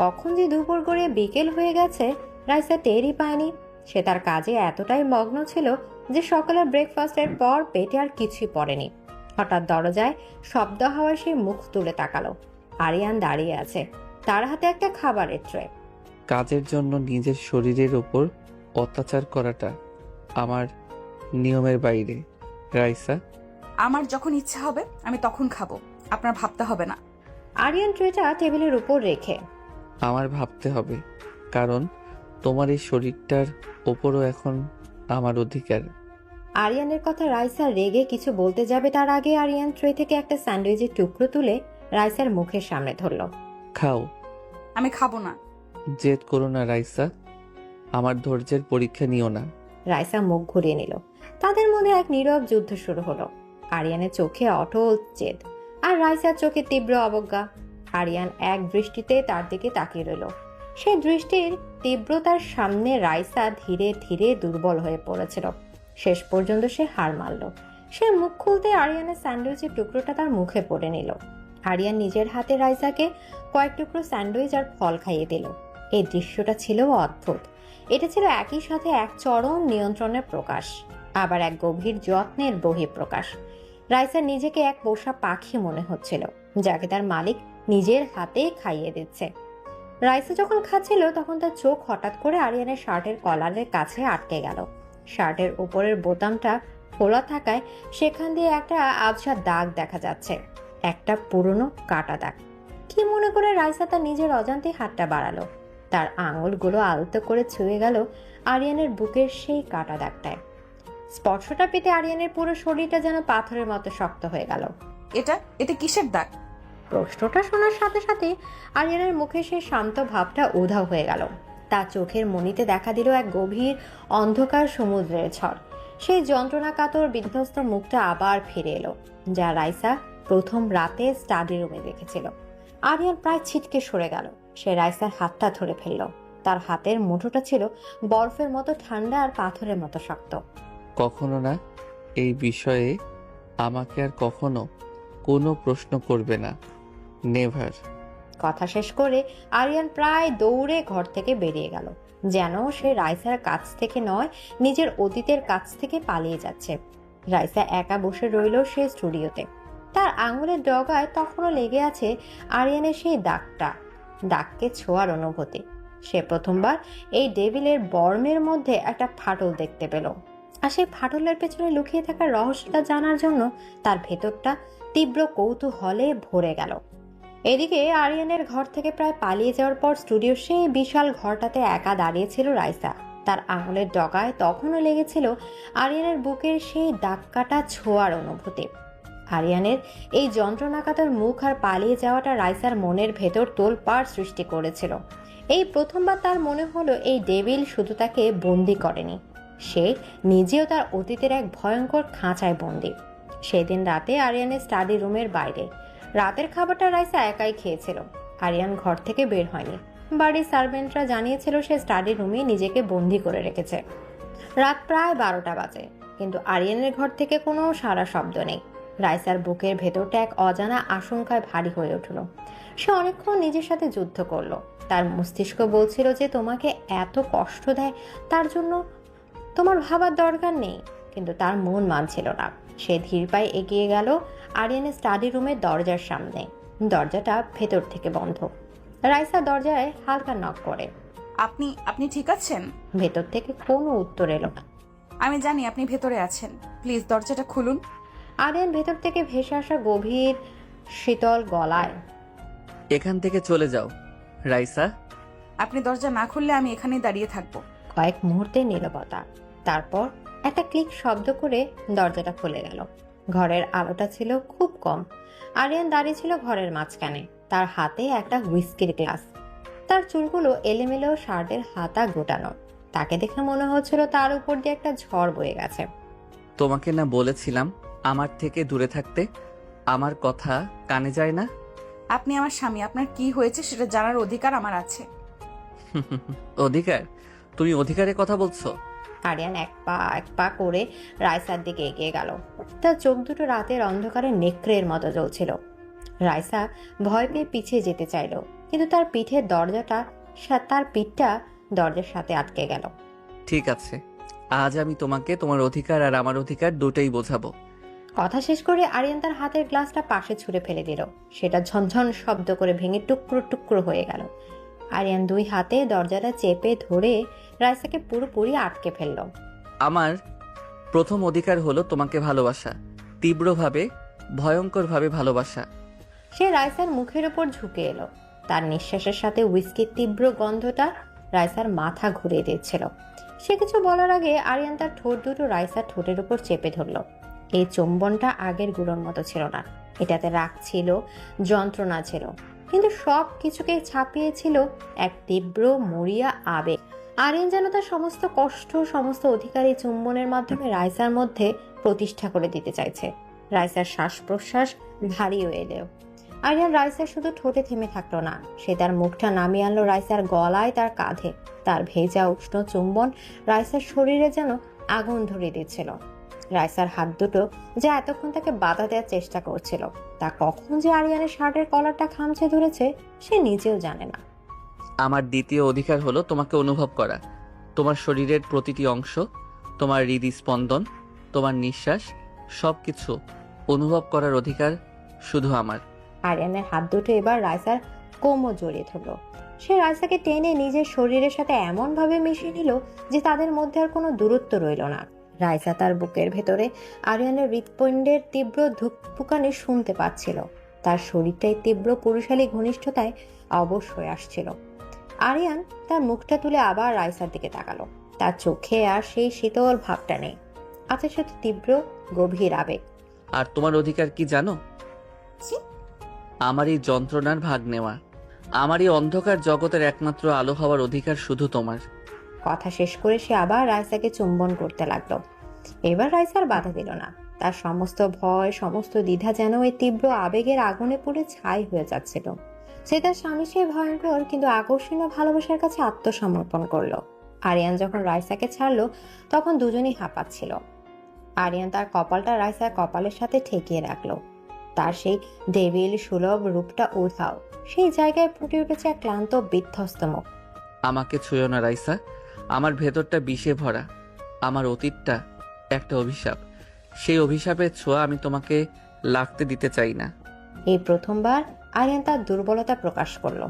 কখন যে দুপুর গড়িয়ে বিকেল হয়ে গেছে রাইসা টেরই পায়নি। সে তার কাজে এতটাই মগ্ন ছিল যে সকালের ব্রেকফাস্টের পর পেটে আর কিছুই পড়েনি। হঠাৎ দরজায় শব্দ হওয়ায় সে মুখ তুলে তাকালো। আরিয়ান দাঁড়িয়ে আছে, তার হাতে একটা খাবারের ট্রে। কাজের জন্য নিজের শরীরের ওপর অত্যাচার করাটা আমার নিয়মের বাইরে, রাইসা। আমার যখন ইচ্ছা হবে আমি তখন খাবো, আপনার ভাবতে হবে না। আরিয়ান ট্রেটা টেবিলের উপর রেখে, আমার ভাবতে হবে, কারণ তোমার এই শরীরটার ওপরও এখন আমার অধিকার। আরিয়ানের কথা রাইসা রেগে কিছু বলতে যাবে তার আগে আরিয়ান ট্রে থেকে একটা স্যান্ডউইচের টুকরো তুলে রাইসার মুখের সামনে ধরল। খাও। আমি খাবো না। জেদ করো না রাইসা, আমার ধৈর্যের পরীক্ষা নিও না। রাইসা মুখ ঘুরিয়ে নিল। তাদের মধ্যে এক নীরব যুদ্ধ শুরু হলো। আরিয়ানের চোখে অটল জেদ আর রাইসার চোখে তীব্র অবজ্ঞা। আরিয়ান এক দৃষ্টিতে তার দিকে তাকিয়ে রইল। সেই দৃষ্টির তীব্রতার সামনে রাইসা ধীরে ধীরে দুর্বল হয়ে পড়েছিল। শেষ পর্যন্ত সে হার মানল। সে মুখ খুলতে আরিয়ানের স্যান্ডউইচের টুকরোটা তার মুখে পড়ে নিল। আরিয়ান নিজের হাতে রাইসাকে কয়েক টুকরো স্যান্ডউইচ আর ফল খাইয়ে দিল। এই দৃশ্যটা ছিল অদ্ভুত। এটা ছিল একই সাথে এক চরম নিয়ন্ত্রণের প্রকাশ, আবার এক গভীর যত্নের বহিঃপ্রকাশ। রাইসা নিজেকে এক পোষা পাখি মনে হচ্ছিল, যাকে তার মালিক নিজের হাতে খাইয়ে দিচ্ছে। রাইসা যখন খাচ্ছিল তখন তার চোখ হঠাৎ করে আরিয়ানের শার্টের কলারের কাছে আটকে গেল। শার্টের উপরের বোতামটা খোলা থাকায় সেখান দিয়ে একটা আবছা দাগ দেখা যাচ্ছে, একটা পুরনো কাটা দাগ। কি মনে করে রাইসা তার নিজের অজান্তে হাতটা বাড়ালো। তার আঙুলগুলো আলতো করে ছুঁয়ে গেল আরিয়ানের বুকের সেই কাটা দাগটায়। স্পর্শটা পেতে আরিয়ানের পুরো শরীরটা যেন পাথরের মতো শক্ত হয়ে গেল। এটা কিসের দাগ? প্রশ্নটা শোনার সাথে সাথে আরিয়ানের মুখে সেই শান্ত ভাবটা উধাও হয়ে গেল। তার চোখের মনিতে দেখা দিল এক গভীর অন্ধকার সমুদ্রের ঝড়। সেই যন্ত্রণা কাতর বিধ্বস্ত মুখটা আবার ফিরে এলো, যা রাইসা প্রথম রাতে স্টাডি রুমে দেখেছিল। আরিয়ান প্রায় ছিটকে সরে গেল। সে রাইসার হাতটা ধরে ফেলল। তার হাতের মুঠোটা ছিল বরফের মতো ঠান্ডা আর পাথরের মতো শক্ত। কখনো না, এই বিষয়ে আমাকে আর কখনো কোনো প্রশ্ন করবে না, নেভার। কথা শেষ করে আরিয়ান প্রায় দৌড়ে ঘর থেকে বেরিয়ে গেল, যেন সে রাইসার কাছ থেকে নয়, নিজের অতীতের কাছ থেকে পালিয়ে যাচ্ছে। রাইসা একা বসে রইল সে স্টুডিওতে। তার আঙুলের ডগায় তখনও লেগে আছে আরিয়ানের সেই দাগকে ছোঁয়ার অনুভূতি। সে প্রথমবার এই ডেভিলের বর্মের মধ্যে একটা ফাটল দেখতে পেল, আর সেই ফাটলের পেছনে লুকিয়ে থাকা রহস্যটা জানার জন্য তার ভেতরটা তীব্র কৌতূহলে ভরে গেল। এদিকে আরিয়ানের ঘর থেকে প্রায় পালিয়ে যাওয়ার পর স্টুডিওর সেই বিশাল ঘরটাতে একা দাঁড়িয়েছিল রাইসা। তার আঙুলের ডগায় তখনও লেগেছিল আরিয়ানের বুকের সেই দাগ কাটা ছোঁয়ার অনুভূতি। আরিয়ানের এই যন্ত্রণাকাতর মুখ আর পালিয়ে যাওয়াটা রাইসার মনের ভেতর তোলপাড় সৃষ্টি করেছিল। এই প্রথমবার তার মনে হলো এই ডেভিল শুধু তাকে বন্দি করেনি, সে নিজেও তার অতীতের এক ভয়ঙ্কর খাঁচায় বন্দি। সেদিন রাতে আরিয়ানের স্টাডি রুমের বাইরে রাতের খাবারটা রাইসা একাই খেয়েছিল। আরিয়ান ঘর থেকে বের হয়নি। বাড়ির সার্ভেন্টরা জানিয়েছিল সে স্টাডি রুমে নিজেকে বন্দি করে রেখেছে। রাত প্রায় 12টা বাজে, কিন্তু আরিয়ানের ঘর থেকে কোনো সারা শব্দ নেই। রাইসার বুকের ভেতরটা এক অজানা আশঙ্কায় ভারী হয়ে উঠল। সে অনেকক্ষণ নিজের সাথে যুদ্ধ করলো। তার মস্তিষ্ক বলছিল যে তোমাকে এত কষ্ট দেয় তার জন্য তোমার ভাবার দরকার নেই, কিন্তু তার মন মানছিল না। সে ধীর পায়ে এগিয়ে গেল আরিয়ানের স্টাডি রুমের দরজার সামনে। দরজাটা ভেতর থেকে বন্ধ। রাইসা দরজায় হালকা নক করে। আপনি ঠিক আছেন? ভেতর থেকে কোনো উত্তর এলো না। আমি জানি আপনি ভেতরে আছেন, প্লিজ দরজাটা খুলুন। আরিয়ান ভেতর থেকে ভেসে আসা গভীর শীতল গলায়, এখান থেকে চলে যাও রাইসা। আপনি দরজা না খুললে আমি এখানেই দাঁড়িয়ে থাকবো। কয়েক মুহূর্তের নীরবতা, তারপর একটা ক্লিক শব্দ করে দরজাটা খুলে গেল। ঘরের আলোটা ছিল খুব কম। আরিয়ান দাঁড়িয়ে ছিল ঘরের মাঝখানে, তার হাতে একটা হুইস্কির গ্লাস। তার চুলগুলো এলোমেলো, শার্টের হাতা গোটানো। তাকে দেখে মনে হচ্ছিল তার উপর দিয়ে একটা ঝড় বয়ে গেছে। তোমাকে না বলেছিলাম আমার থেকে দূরে থাকতে? আমার কথা কানে যায় না? আপনি আমার স্বামী, আপনার কি হয়েছে সেটা জানার অধিকার আমার আছে। অধিকার? তুমি অধিকারের কথা বলছো? আরিয়ান এক পা করে রাইসার দিকে এগিয়ে গেল। তার চোখ দুটো রাতের অন্ধকারে নেকড়ের মতো জ্বলছিল। রাইসা ভয় পেয়ে পিছিয়ে যেতে চাইল, কিন্তু তার পিঠটা দরজার সাথে আটকে গেল। ঠিক আছে, আজ আমি তোমাকে তোমার অধিকার আর আমার অধিকার দুটোই বোঝাবো। কথা শেষ করে আরিয়ান তার হাতের গ্লাসটা পাশে ছুঁড়ে ফেলে দিল। সেটা ঝনঝন শব্দ করে ভেঙে টুকরো টুকরো হয়ে গেল। আরিয়ান দুই হাতে দরজাটা চেপে ধরে রাইসাকে পুরোপুরি আটকে ফেলল। আমার প্রথম অধিকার হলো তোমাকে ভালোবাসা, তীব্রভাবে, ভয়ঙ্করভাবে ভালোবাসা। সে রাইসার মুখের ওপর ঝুঁকে এলো। তার নিঃশ্বাসের সাথে হুইস্কির তীব্র গন্ধটা রাইসার মাথা ঘুরিয়ে দিচ্ছিল। সে কিছু বলার আগে আরিয়ান তার ঠোঁট দুটো রাইসার ঠোঁটের উপর চেপে ধরল। এই চুম্বনটা আগের গুলোর মতো ছিল না। এটাতে রাগ ছিল, যন্ত্রণা ছিল, কিন্তু সব কিছুকে ছাপিয়েছিল এক তীব্র মরিয়া আবেগ। আরিয়ান যেন তার সমস্ত কষ্ট, সমস্ত অধিকার এই চুম্বনের মাধ্যমে রাইসার মধ্যে প্রতিষ্ঠা করে দিতে চাইছে। রাইসার শ্বাস প্রশ্বাস ভারী হয়ে এলো। আরিয়ান রাইসার শুধু ঠোঁটে থেমে থাকলো না, সে তার মুখটা নামিয়ে আনলো রাইসার গলায়, তার কাঁধে। তার ভেজা উষ্ণ চুম্বন রাইসার শরীরে যেন আগুন ধরিয়ে দিচ্ছিল। রাইসার হাত দুটো যা এতক্ষণ তাকে বাধা দেওয়ার চেষ্টা করছিল, তা কখন যে আরিয়ানের শার্টের কলারটা খামচে ধরেছে সে নিজেও জানে না। আমার দ্বিতীয় অধিকার হলো তোমাকে অনুভব করা, তোমার শরীরের প্রতিটি অংশ, তোমার হৃদস্পন্দন, তোমার নিঃশ্বাস, সবকিছু অনুভব করার অধিকার শুধু আমার। আরিয়ানের হাত দুটো এবার রাইসার কোমর জড়িয়ে ধরল। সে রাইসাকে টেনে নিজের শরীরের সাথে এমন ভাবে মিশিয়ে নিল যে তাদের মধ্যে আর কোনো দূরত্ব রইল না। রাইসা তার বুকের ভেতরে আরিয়ানের হৃৎপিণ্ডের তীব্র ধুকপুকানি শুনতে পাচ্ছিল। তার শরীরটাই তীব্র পুরুষালী ঘনিষ্ঠতায় অবশ হয়ে আসছিল। আরিয়ান তার মুখটা তুলে আবার রাইসার দিকে তাকালো। তার চোখে আর সেই শীতল ভাবটা নেই, আছে শুধু তীব্র গভীর আবেগ। আর তোমার অধিকার কি জানো? আমার এই যন্ত্রণার ভাগ নেওয়া, আমার এই অন্ধকার জগতের একমাত্র আলো হওয়ার অধিকার শুধু তোমার। কথা শেষ করে সে আবার রাইসাকে চুম্বন করতে লাগলো। এবার রাইসার বাধা দিল না। তার সমস্ত ভয়, সমস্ত দ্বিধা যেন এই তীব্র আবেগের আগুনে পুড়ে ছাই হয়ে যাচ্ছিল। সে তার স্বামী সেই ভয়ঙ্কর কিন্তু আকর্ষণীয় ভালোবাসার কাছে আত্মসমর্পণ করলো। আরিয়ান যখন রাইসাকে ছাড়লো তখন দুজনেই হাঁপাচ্ছিল। আরিয়ান তার কপালটা রাইসার কপালের সাথে ঠেকিয়ে রাখলো। তার সেই দেবীল সুলভ রূপটা উধাও। সেই জায়গায় ফুটে উঠেছে এক ক্লান্ত বিধ্বস্ত মুখ। আমাকে ছুঁয়ো না রাইসা, আমার ভেতরটা বিষে ভরা, আমার অতীতটা একটা অভিশাপ। সেই অভিশাপের ছোঁয়া আমি তোমাকে লাগতে দিতে চাই না। এই প্রথমবার আরিয়ান তার দুর্বলতা প্রকাশ করলো।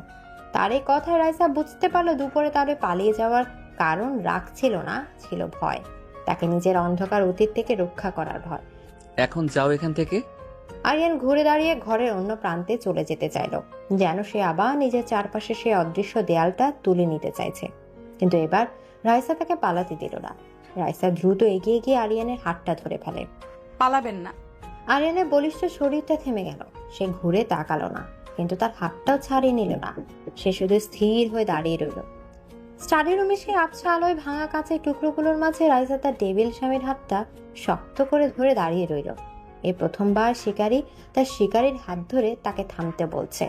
তার এই কথায় রাইসা বুঝতে পারলো দুপুরে তার পালিয়ে যাওয়ার কারণ রাগ ছিল না, ছিল ভয়। তাকে নিজের অন্ধকার অতীত থেকে রক্ষা করার ভয়। এখন যাও এখান থেকে। আরিয়ান ঘুরে দাঁড়িয়ে ঘরের অন্য প্রান্তে চলে যেতে চাইল, যেন সে আবার নিজের চারপাশে সেই অদৃশ্য দেয়ালটা তুলে নিতে চাইছে। কিন্তু এবার রাইসা তাকে পালাতে দিল না। রাইসা দ্রুত এগিয়ে গিয়ে আরিয়ানের হাতটা ধরে ফেলে। পালাবেন না। আরিয়ানের বলিষ্ঠ শরীরটা থেমে গেল। সে ঘুরে তাকালো না, কিন্তু তার হাতটাও ছাড়িয়ে নিল না। সে শুধু স্থির হয়ে দাঁড়িয়ে রইল। স্টাডি রুমে সেই আবছা আলোয় ভাঙা কাঁচের টুকরোগুলোর মাঝে রাইসা তার টেবিল স্বামীর হাতটা শক্ত করে ধরে দাঁড়িয়ে রইল। এই প্রথমবার শিকারী তার শিকারীর হাত ধরে তাকে থামতে বলছে।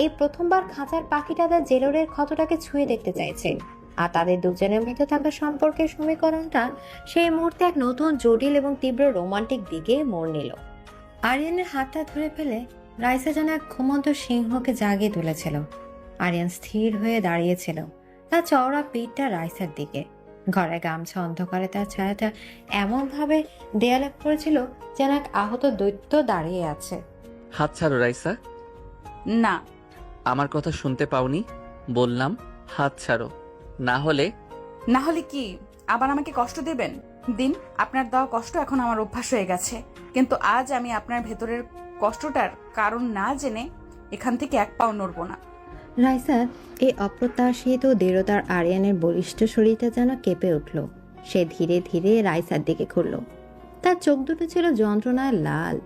এই প্রথমবার খাঁচার পাখিটা তার জেলরের ক্ষতটাকে ছুঁয়ে দেখতে চাইছে। আর তাদের দুজনের মধ্যে থাকা সম্পর্কের সমীকরণটা সেই মুহূর্তে এক নতুন জটিল এবং তীব্র রোমান্টিক দিকে মোড় নিল। আরিয়ানের হাতটা ধরে ফেলে রাইসা যেন এক ঘুমন্ত সিংহকে জাগিয়ে তুলেছিল। আরিয়ান স্থির হয়ে দাঁড়িয়েছিল, তার চওড়া পিঠটা রাইসার দিকে। ঘরে গামছা অন্ধকারে তার ছায়াটা এমনভাবে দেয়ালে পড়েছিল যেন এক আহত দৈত্য দাঁড়িয়ে আছে। হাত ছাড়ো রাইসা। না। আমার কথা শুনতে পাওনি? বললাম হাত ছাড়ো, না হলে কি আবার আমাকে কষ্ট দেবেন? দিন, আপনার দেওয়া কষ্ট এখন আমার অভ্যাস হয়ে গেছে। কিন্তু আজ আমি আপনার ভেতরের কষ্টটার কারণ না জেনে এখান থেকে এক পাও নড়ব না। রাইসার এই অপ্রত্যাশিত দৃঢ়তার আরিয়ানের বলিষ্ঠ শরীরটা যেন কেঁপে উঠল। সে ধীরে ধীরে রাইসার দিকে ঘুরল। তার চোখ দুটো ছিল যন্ত্রণায় লাল।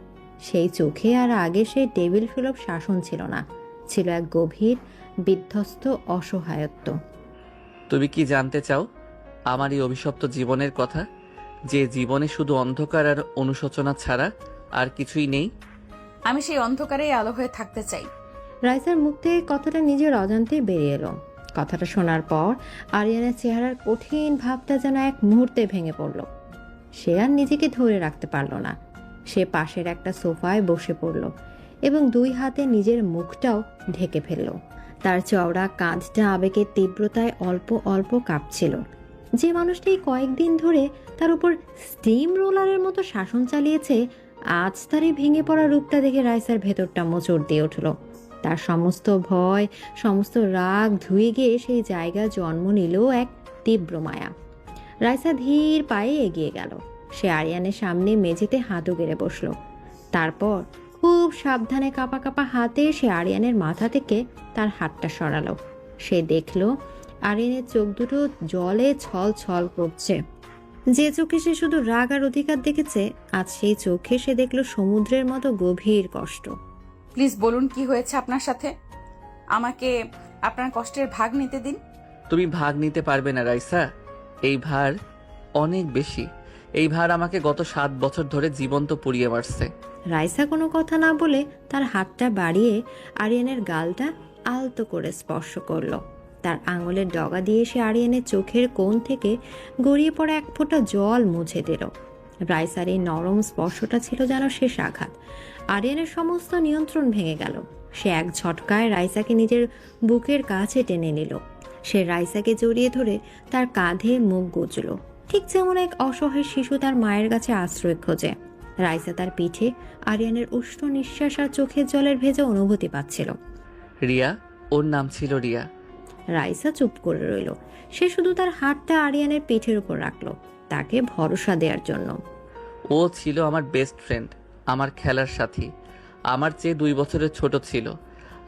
সেই চোখে আর আগে সেই টেবিল সুলভ শাসন ছিল না, ছিল এক গভীর বিধ্বস্ত অসহায়ত্ব। তুমি কি জানতে চাও আমার এই অভিশপ্ত জীবনের কথা? যে জীবনে শুধু অন্ধকার আর অনুশোচনা ছাড়া আর কিছুই নেই? আমি সেই অন্ধকারেই আলো হয়ে থাকতে চাই। রাইসার মুখ থেকে কথাটা নিজের অজান্তেই বেরিয়ে এলো। কথাটা শোনার পর আরিয়ানের চেহারার কঠিন ভাবটা যেন এক মুহূর্তে ভেঙে পড়ল। সে আর নিজেকে ধরে রাখতে পারল না। সে পাশের একটা সোফায় বসে পড়ল এবং দুই হাতে নিজের মুখটাও ঢেকে ফেলল। তার চওড়া কাঁধটা আবেগের তীব্রতায় অল্প অল্প কাঁপছিল। যে মানুষটি কয়েকদিন ধরে তার উপর স্টিম রোলারের মতো শাসন চালিয়েছে, আজ তার এই ভেঙে পড়া রূপটা দেখে রাইসার ভেতরটা মোচড় দিয়ে উঠল। তার সমস্ত ভয়, সমস্ত রাগ ধুয়ে গিয়ে সেই জায়গায় জন্ম নিল এক তীব্র মায়া। রাইসা ধীর পায়ে এগিয়ে গেল। সে আরিয়ানের সামনে মেঝেতে হাঁটু গেড়ে বসলো। তারপর খুব সাবধানে কাঁপা কাঁপা হাতে সে আরিয়ানের মাথা থেকে তার হাতটা সরালো। সে দেখল আরিয়ানের চোখ দুটো জলে ছল ছল করছে। যে চোখে সে শুধু রাগ আর অধিকার দেখেছে, আজ সেই চোখে সে দেখল সমুদ্রের মতো গভীর কষ্ট। প্লিজ বলুন কি হয়েছে আপনার সাথে। আমাকে আপনার কষ্টের ভাগ নিতে দিন। তুমি ভাগ নিতে পারবে না রাইসা। এই ভার অনেক বেশি। এই ভার আমাকে গত 7 বছর ধরে জীবন্ত পুড়িয়ে মারছে। রাইসা কোনো কথা না বলে তার হাতটা বাড়িয়ে আরিয়ানের গালটা আলতো করে স্পর্শ করলো। তার আঙুলের ডগা দিয়ে সে আরিয়ানের চোখের কোণ থেকে গড়িয়ে পড়া এক ফোঁটা জল মুছে দিল। রাইসার এই নরম স্পর্শটা ছিল যেন শেষ আঘাত। আরিয়ানের সমস্ত নিয়ন্ত্রণ ভেঙে গেল। সে এক ঝটকায় রাইসাকে নিজের বুকের কাছে টেনে নিল। সে রাইসাকে জড়িয়ে ধরে তার কাঁধে মুখ গুজল, ঠিক যেমন এক অসহায় শিশু তার মায়ের কাছে আশ্রয় খোঁজে। রাইসা তার পিঠে আরিয়ানের উষ্ণ নিঃশ্বাস আর চোখের জলের ভেজা অনুভূতি পাচ্ছিল। রিয়া, ওর নাম ছিল রিয়া। রাইসা চুপ করে রইল। সে শুধু তার হাতটা আরিয়ানের পিঠের উপর রাখলো, তাকে ভরসা দেওয়ার জন্য। ও ছিল আমার বেস্ট ফ্রেন্ড, আমার খেলার সাথী, আমার চেয়ে 2 বছরের ছোট ছিল,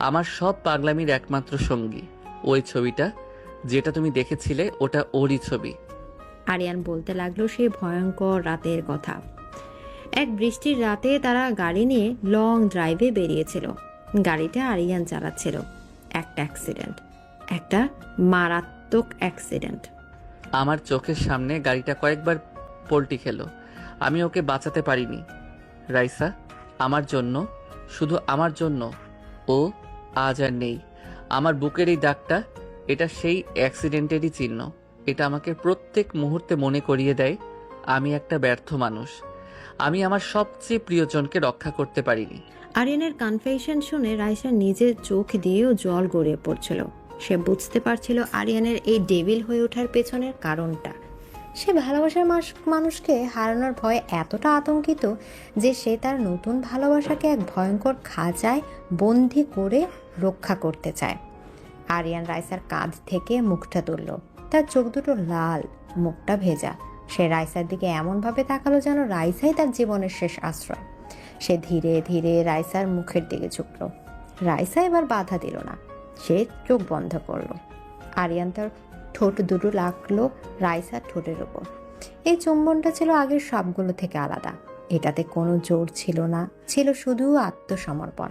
আমার সব পাগলামির একমাত্র সঙ্গী। ওই ছবিটা যেটা তুমি দেখেছিলে ওটা ওরই ছবি। আরিয়ান বলতে লাগলো সেই ভয়ঙ্কর রাতের কথা। এক বৃষ্টির রাতে তারা গাড়ি নিয়ে লং ড্রাইভে বেরিয়েছিল। গাড়িটা আরিয়ান চালাচ্ছিল। একটা অ্যাক্সিডেন্ট, একটা মারাত্মক অ্যাক্সিডেন্ট। আমার চোখের সামনে গাড়িটা কয়েকবার পল্টি খেলো। আমি ওকে বাঁচাতে পারিনি। রাইসা, আমার জন্য, শুধু আমার জন্য ও আজ আর নেই। আমার বুকের এই দাগটা, এটা সেই অ্যাক্সিডেন্টেরই চিহ্ন। এটা আমাকে প্রত্যেক মুহূর্তে মনে করিয়ে দেয় আমি একটা ব্যর্থ মানুষ। আমি আমার সবচেয়ে প্রিয়জনকে রক্ষা করতে পারিনি। আরিয়ানের কনফেশন শুনে রাইসা নিজের চোখ দিয়েও জল গড়িয়ে পড়ছিল। সে বুঝতে পারছিল আরিয়ানের এই ডেভিল হয়ে ওঠার পেছনের কারণটা। সে ভালোবাসার মানুষকে হারানোর ভয়ে এতটা আতঙ্কিত যে সে তার নতুন ভালোবাসাকে এক ভয়ঙ্কর খাঁচায় বন্দি করে রক্ষা করতে চায়। আরিয়ান রাইসার কাঁধ থেকে মুখটা তুলল। তার চোখ দুটো লাল, মুখটা ভেজা। সে রাইসার দিকে এমনভাবে তাকালো যেন রাইসাই তার জীবনের শেষ আশ্রয়। সে ধীরে ধীরে রাইসার মুখের দিকে ঝুঁকল। রাইসা এবার বাধা দিল না, সে চোখ বন্ধ করলো। আরিয়ান তার ঠোঁট দুটো লাগলো রাইসার ঠোঁটের ওপর। এই চুম্বনটা ছিল আগের সবগুলো থেকে আলাদা। এটাতে কোনো জোর ছিল না, ছিল শুধু আত্মসমর্পণ।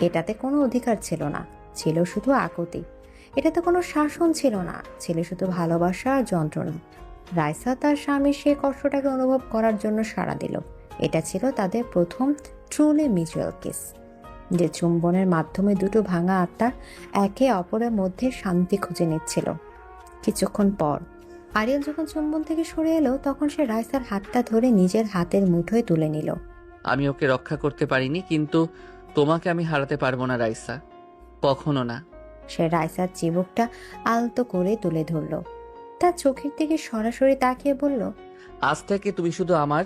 এটাতে কোনো অধিকার ছিল না, ছিল শুধু আকুতি। এটাতে কোনো শাসন ছিল না, ছিল শুধু ভালোবাসা আর যন্ত্রণা। রাইসা তার স্বামীর সেই কষ্টটাকে অনুভব করার জন্য সাড়া দিল। এটা ছিল তাদের প্রথম ট্রুলি মিউচুয়াল কিস, যে চুম্বনের মাধ্যমে দুটো ভাঙা আত্মা একে অপরের মধ্যে শান্তি খুঁজে নিচ্ছিল। কিছুক্ষণ পর আরিয়ান যখন চুম্বন থেকে সরে এলো, তখন সে রাইসার হাতটা ধরে নিজের হাতের মুঠোয় তুলে নিল। আমি ওকে রক্ষা করতে পারিনি, কিন্তু তোমাকে আমি হারাতে পারবো না রাইসা, কখনো না। সে রাইসার চিবুকটা আলতো করে তুলে ধরল। তার চোখের দিকে সরাসরি তাকিয়ে বলল, আজ থেকে তুমি শুধু আমার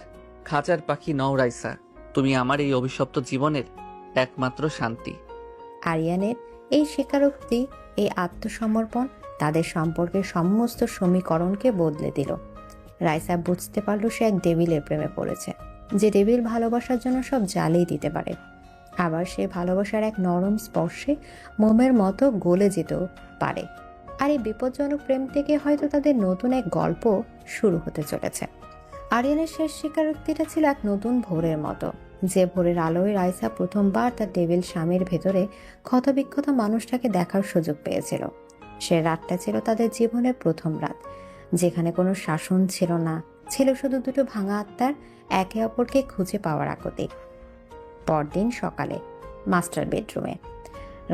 খাঁচার পাখি নও রাইসা, তুমি আমার এই অভিশপ্ত জীবনের একমাত্র শান্তি। আরিয়ানের এই স্বীকারোক্তি, এই আত্মসমর্পণ তাদের সম্পর্কের সমস্ত সমীকরণকে বদলে দিল। রাইসা বুঝতে পারল সে এক ডেভিলের প্রেমে পড়েছে, যে ডেভিল ভালোবাসার জন্য সব জ্বালিয়ে দিতে পারে। আবার সে ভালোবাসার এক নরম স্পর্শে মোমের মতো গলে যেতে পারে। আর এই বিপজ্জনক প্রেম থেকে হয়তো তাদের নতুন এক গল্প শুরু হতে চলেছে। আরিয়ানের শেষ স্বীকারোক্তিটা ছিল এক নতুন ভোরের মতো, যে ভোরের আলোয় রাইসা প্রথমবার তার ডেভিল স্বামীর ভেতরে ক্ষতবিক্ষত মানুষটাকে দেখার সুযোগ পেয়েছিল। সে রাতটা ছিল তাদের জীবনের প্রথম রাত, যেখানে কোনো শাসন ছিল না, ছিল শুধু দুটো ভাঙা আত্মার একে অপরকে খুঁজে পাওয়ার আকুতি। পরদিন সকালে মাস্টার বেডরুমে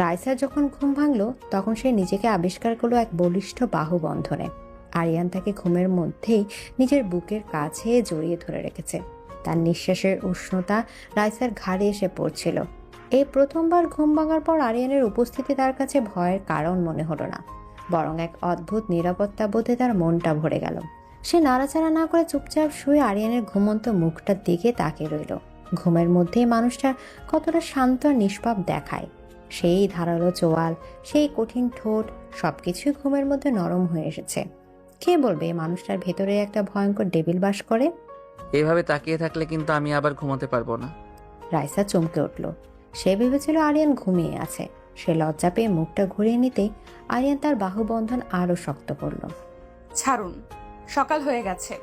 রাইসার যখন ঘুম ভাঙলো তখন সে নিজেকে আবিষ্কার করলো এক বলিষ্ঠ বাহুবন্ধনে। আরিয়ান তাকে ঘুমের মধ্যেই নিজের বুকের কাছে জড়িয়ে ধরে রেখেছে। তার নিঃশ্বাসের উষ্ণতা রাইসার ঘাড়ে এসে পড়ছিল। এই প্রথমবার ঘুম ভাঙার পর আরিয়ানের উপস্থিতি তার কাছে ভয়ের কারণ মনে হলো না, বরং এক অদ্ভুত নিরাপত্তা বোধে তার মনটা ভরে গেল। সে নাড়াচাড়া না করে চুপচাপ শুয়ে আরিয়ানের ঘুমন্ত মুখটার দিকে তাকিয়ে রইল। ঘুমের মধ্যেই মানুষটা কতটা শান্ত আর নিষ্পাপ দেখায়। সেই ধারালো চোয়াল, সেই কঠিন ঠোঁট, সবকিছুই ঘুমের মধ্যে নরম হয়ে এসেছে। কে বলবে এই মানুষটার ভেতরে একটা ভয়ঙ্কর ডেভিল বাস করে? এভাবে তাকিয়ে থাকলে কিন্তু আমি আবার ঘুমাতে পারবো না। রাইসা চমকে উঠল। সে ভেবেছিল আরিয়ান ঘুমিয়ে আছে। সে লজ্জা পেয়ে মুখটা ঘুরিয়ে নিতেই আরিয়ান তার বাহুবন্ধন আরো শক্ত করল। ছাড়ুন, সকাল হয়ে গেছে।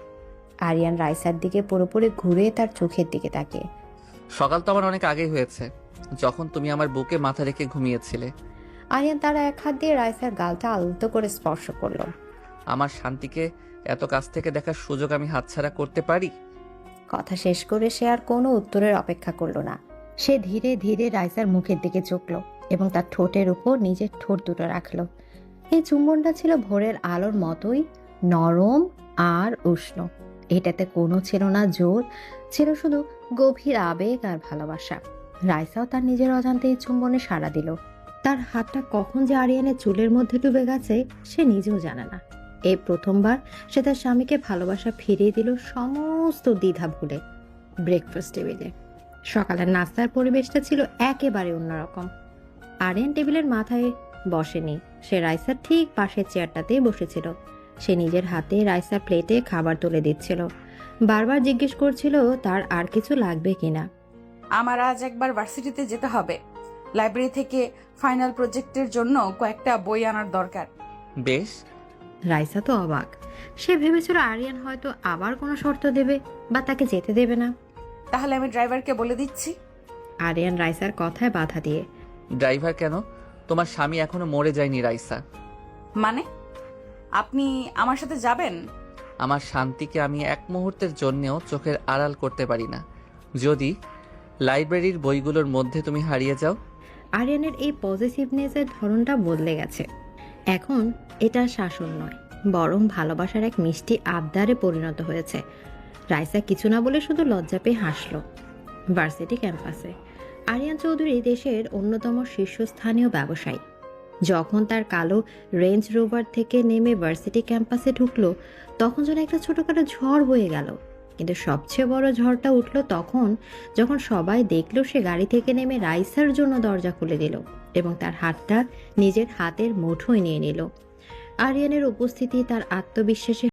আরিয়ান রাইসার দিকে পুরোপুরি ঘুরে তার চোখের দিকে তাকিয়ে, সকাল তো আমার অনেক আগেই হয়েছে, যখন তুমি আমার বুকে মাথা রেখে ঘুমিয়েছিলে। আরিয়ান তার এক হাত দিয়ে রাইসার গালটা আলতো করে স্পর্শ করলো। আমার শান্তিকে এত কাছ থেকে দেখার সুযোগ আমি হাতছাড়া করতে পারি? কথা শেষ করে সে আর কোনো উত্তরের অপেক্ষা করলো না। সে ধীরে ধীরে রাইসার মুখের দিকে ঝুঁকলো এবং তার ঠোঁটের উপর নিজের ঠোঁট দুটো রাখলো। এই চুম্বনটা ছিল ভোরের আলোর মতোই নরম আর উষ্ণ। এটাতে কোনো ছিল না জোর, ছিল শুধু গভীর আবেগ আর ভালোবাসা। রাইসাও তার নিজের অজান্তেই চুম্বনে সাড়া দিল। তার হাতটা কখন যে আরিয়ানের চুলের মধ্যে ডুবে গেছে সে নিজেও জানে না। এই প্রথমবার সে তার স্বামীকে ভালোবাসা ফিরিয়ে দিল সমস্ত দ্বিধা ভুলে। ব্রেকফাস্ট টেবিলে সকালের নাস্তার পরিবেশটা ছিল একেবারে অন্যরকম। আরিয়ান টেবিলের মাথায় বসেনি, সে রাইসার ঠিক পাশের চেয়ারটাতেই বসেছিল। সে নিজের হাতে রাইসার প্লেটে খাবার তুলে দিচ্ছিল, বারবার জিজ্ঞেস করছিল তার আর কিছু লাগবে কিনা। আমার আজ একবার ভার্সিটিতে যেতে হবে। লাইব্রেরি থেকে ফাইনাল প্রজেক্টের জন্য কয়েকটা বই আনার দরকার। বেশ। রাইসা তো অবাক। সে ভেবেছিল আরিয়ান হয়তো আবার কোনো শর্ত দেবে বা তাকে যেতে দেবে না। তাহলে আমি ড্রাইভারকে বলে দিচ্ছি। আরিয়ান রাইসার কথায় বাধা দিয়ে, ড্রাইভার কেন? তোমার স্বামী এখনো মরে যায়নি রাইসা। মানে আপনি আমার সাথে যাবেন? আমার শান্তিকে আমি এক মুহূর্তের জন্যেও চোখের আড়াল করতে পারি না, যদি লাইব্রেরির বইগুলোর মধ্যে তুমি হারিয়ে যাও। আরিয়ানের এই পজিটিভনেসের ধরনটা বদলে গেছে। এখন এটা শাসন নয়, বরং ভালোবাসার এক মিষ্টি আবদারে পরিণত হয়েছে। রাইসা কিছু না বলে শুধু লজ্জা পেয়ে হাসল। ভার্সিটি ক্যাম্পাসে আরিয়ান চৌধুরী দেশের অন্যতম শীর্ষস্থানীয় ব্যবসায়ী। যখন তার কালো রেঞ্জ রোভার থেকে নেমে ভার্সিটি ক্যাম্পাসে ঢুকলো তখন যেন একটা ছোটখাটো ঝড় বয়ে গেল। কিন্তু সবচেয়ে বড় ঝড়টা উঠল তখন যখন সবাই দেখলো সে গাড়ি থেকে নেমে রাইসার জন্য দরজা খুলে দিল এবং তার হাতটা নিজের হাতের মুঠোয় নিয়ে নিল। আরিয়ানের উপস্থিতি তার আত্মবিশ্বাসে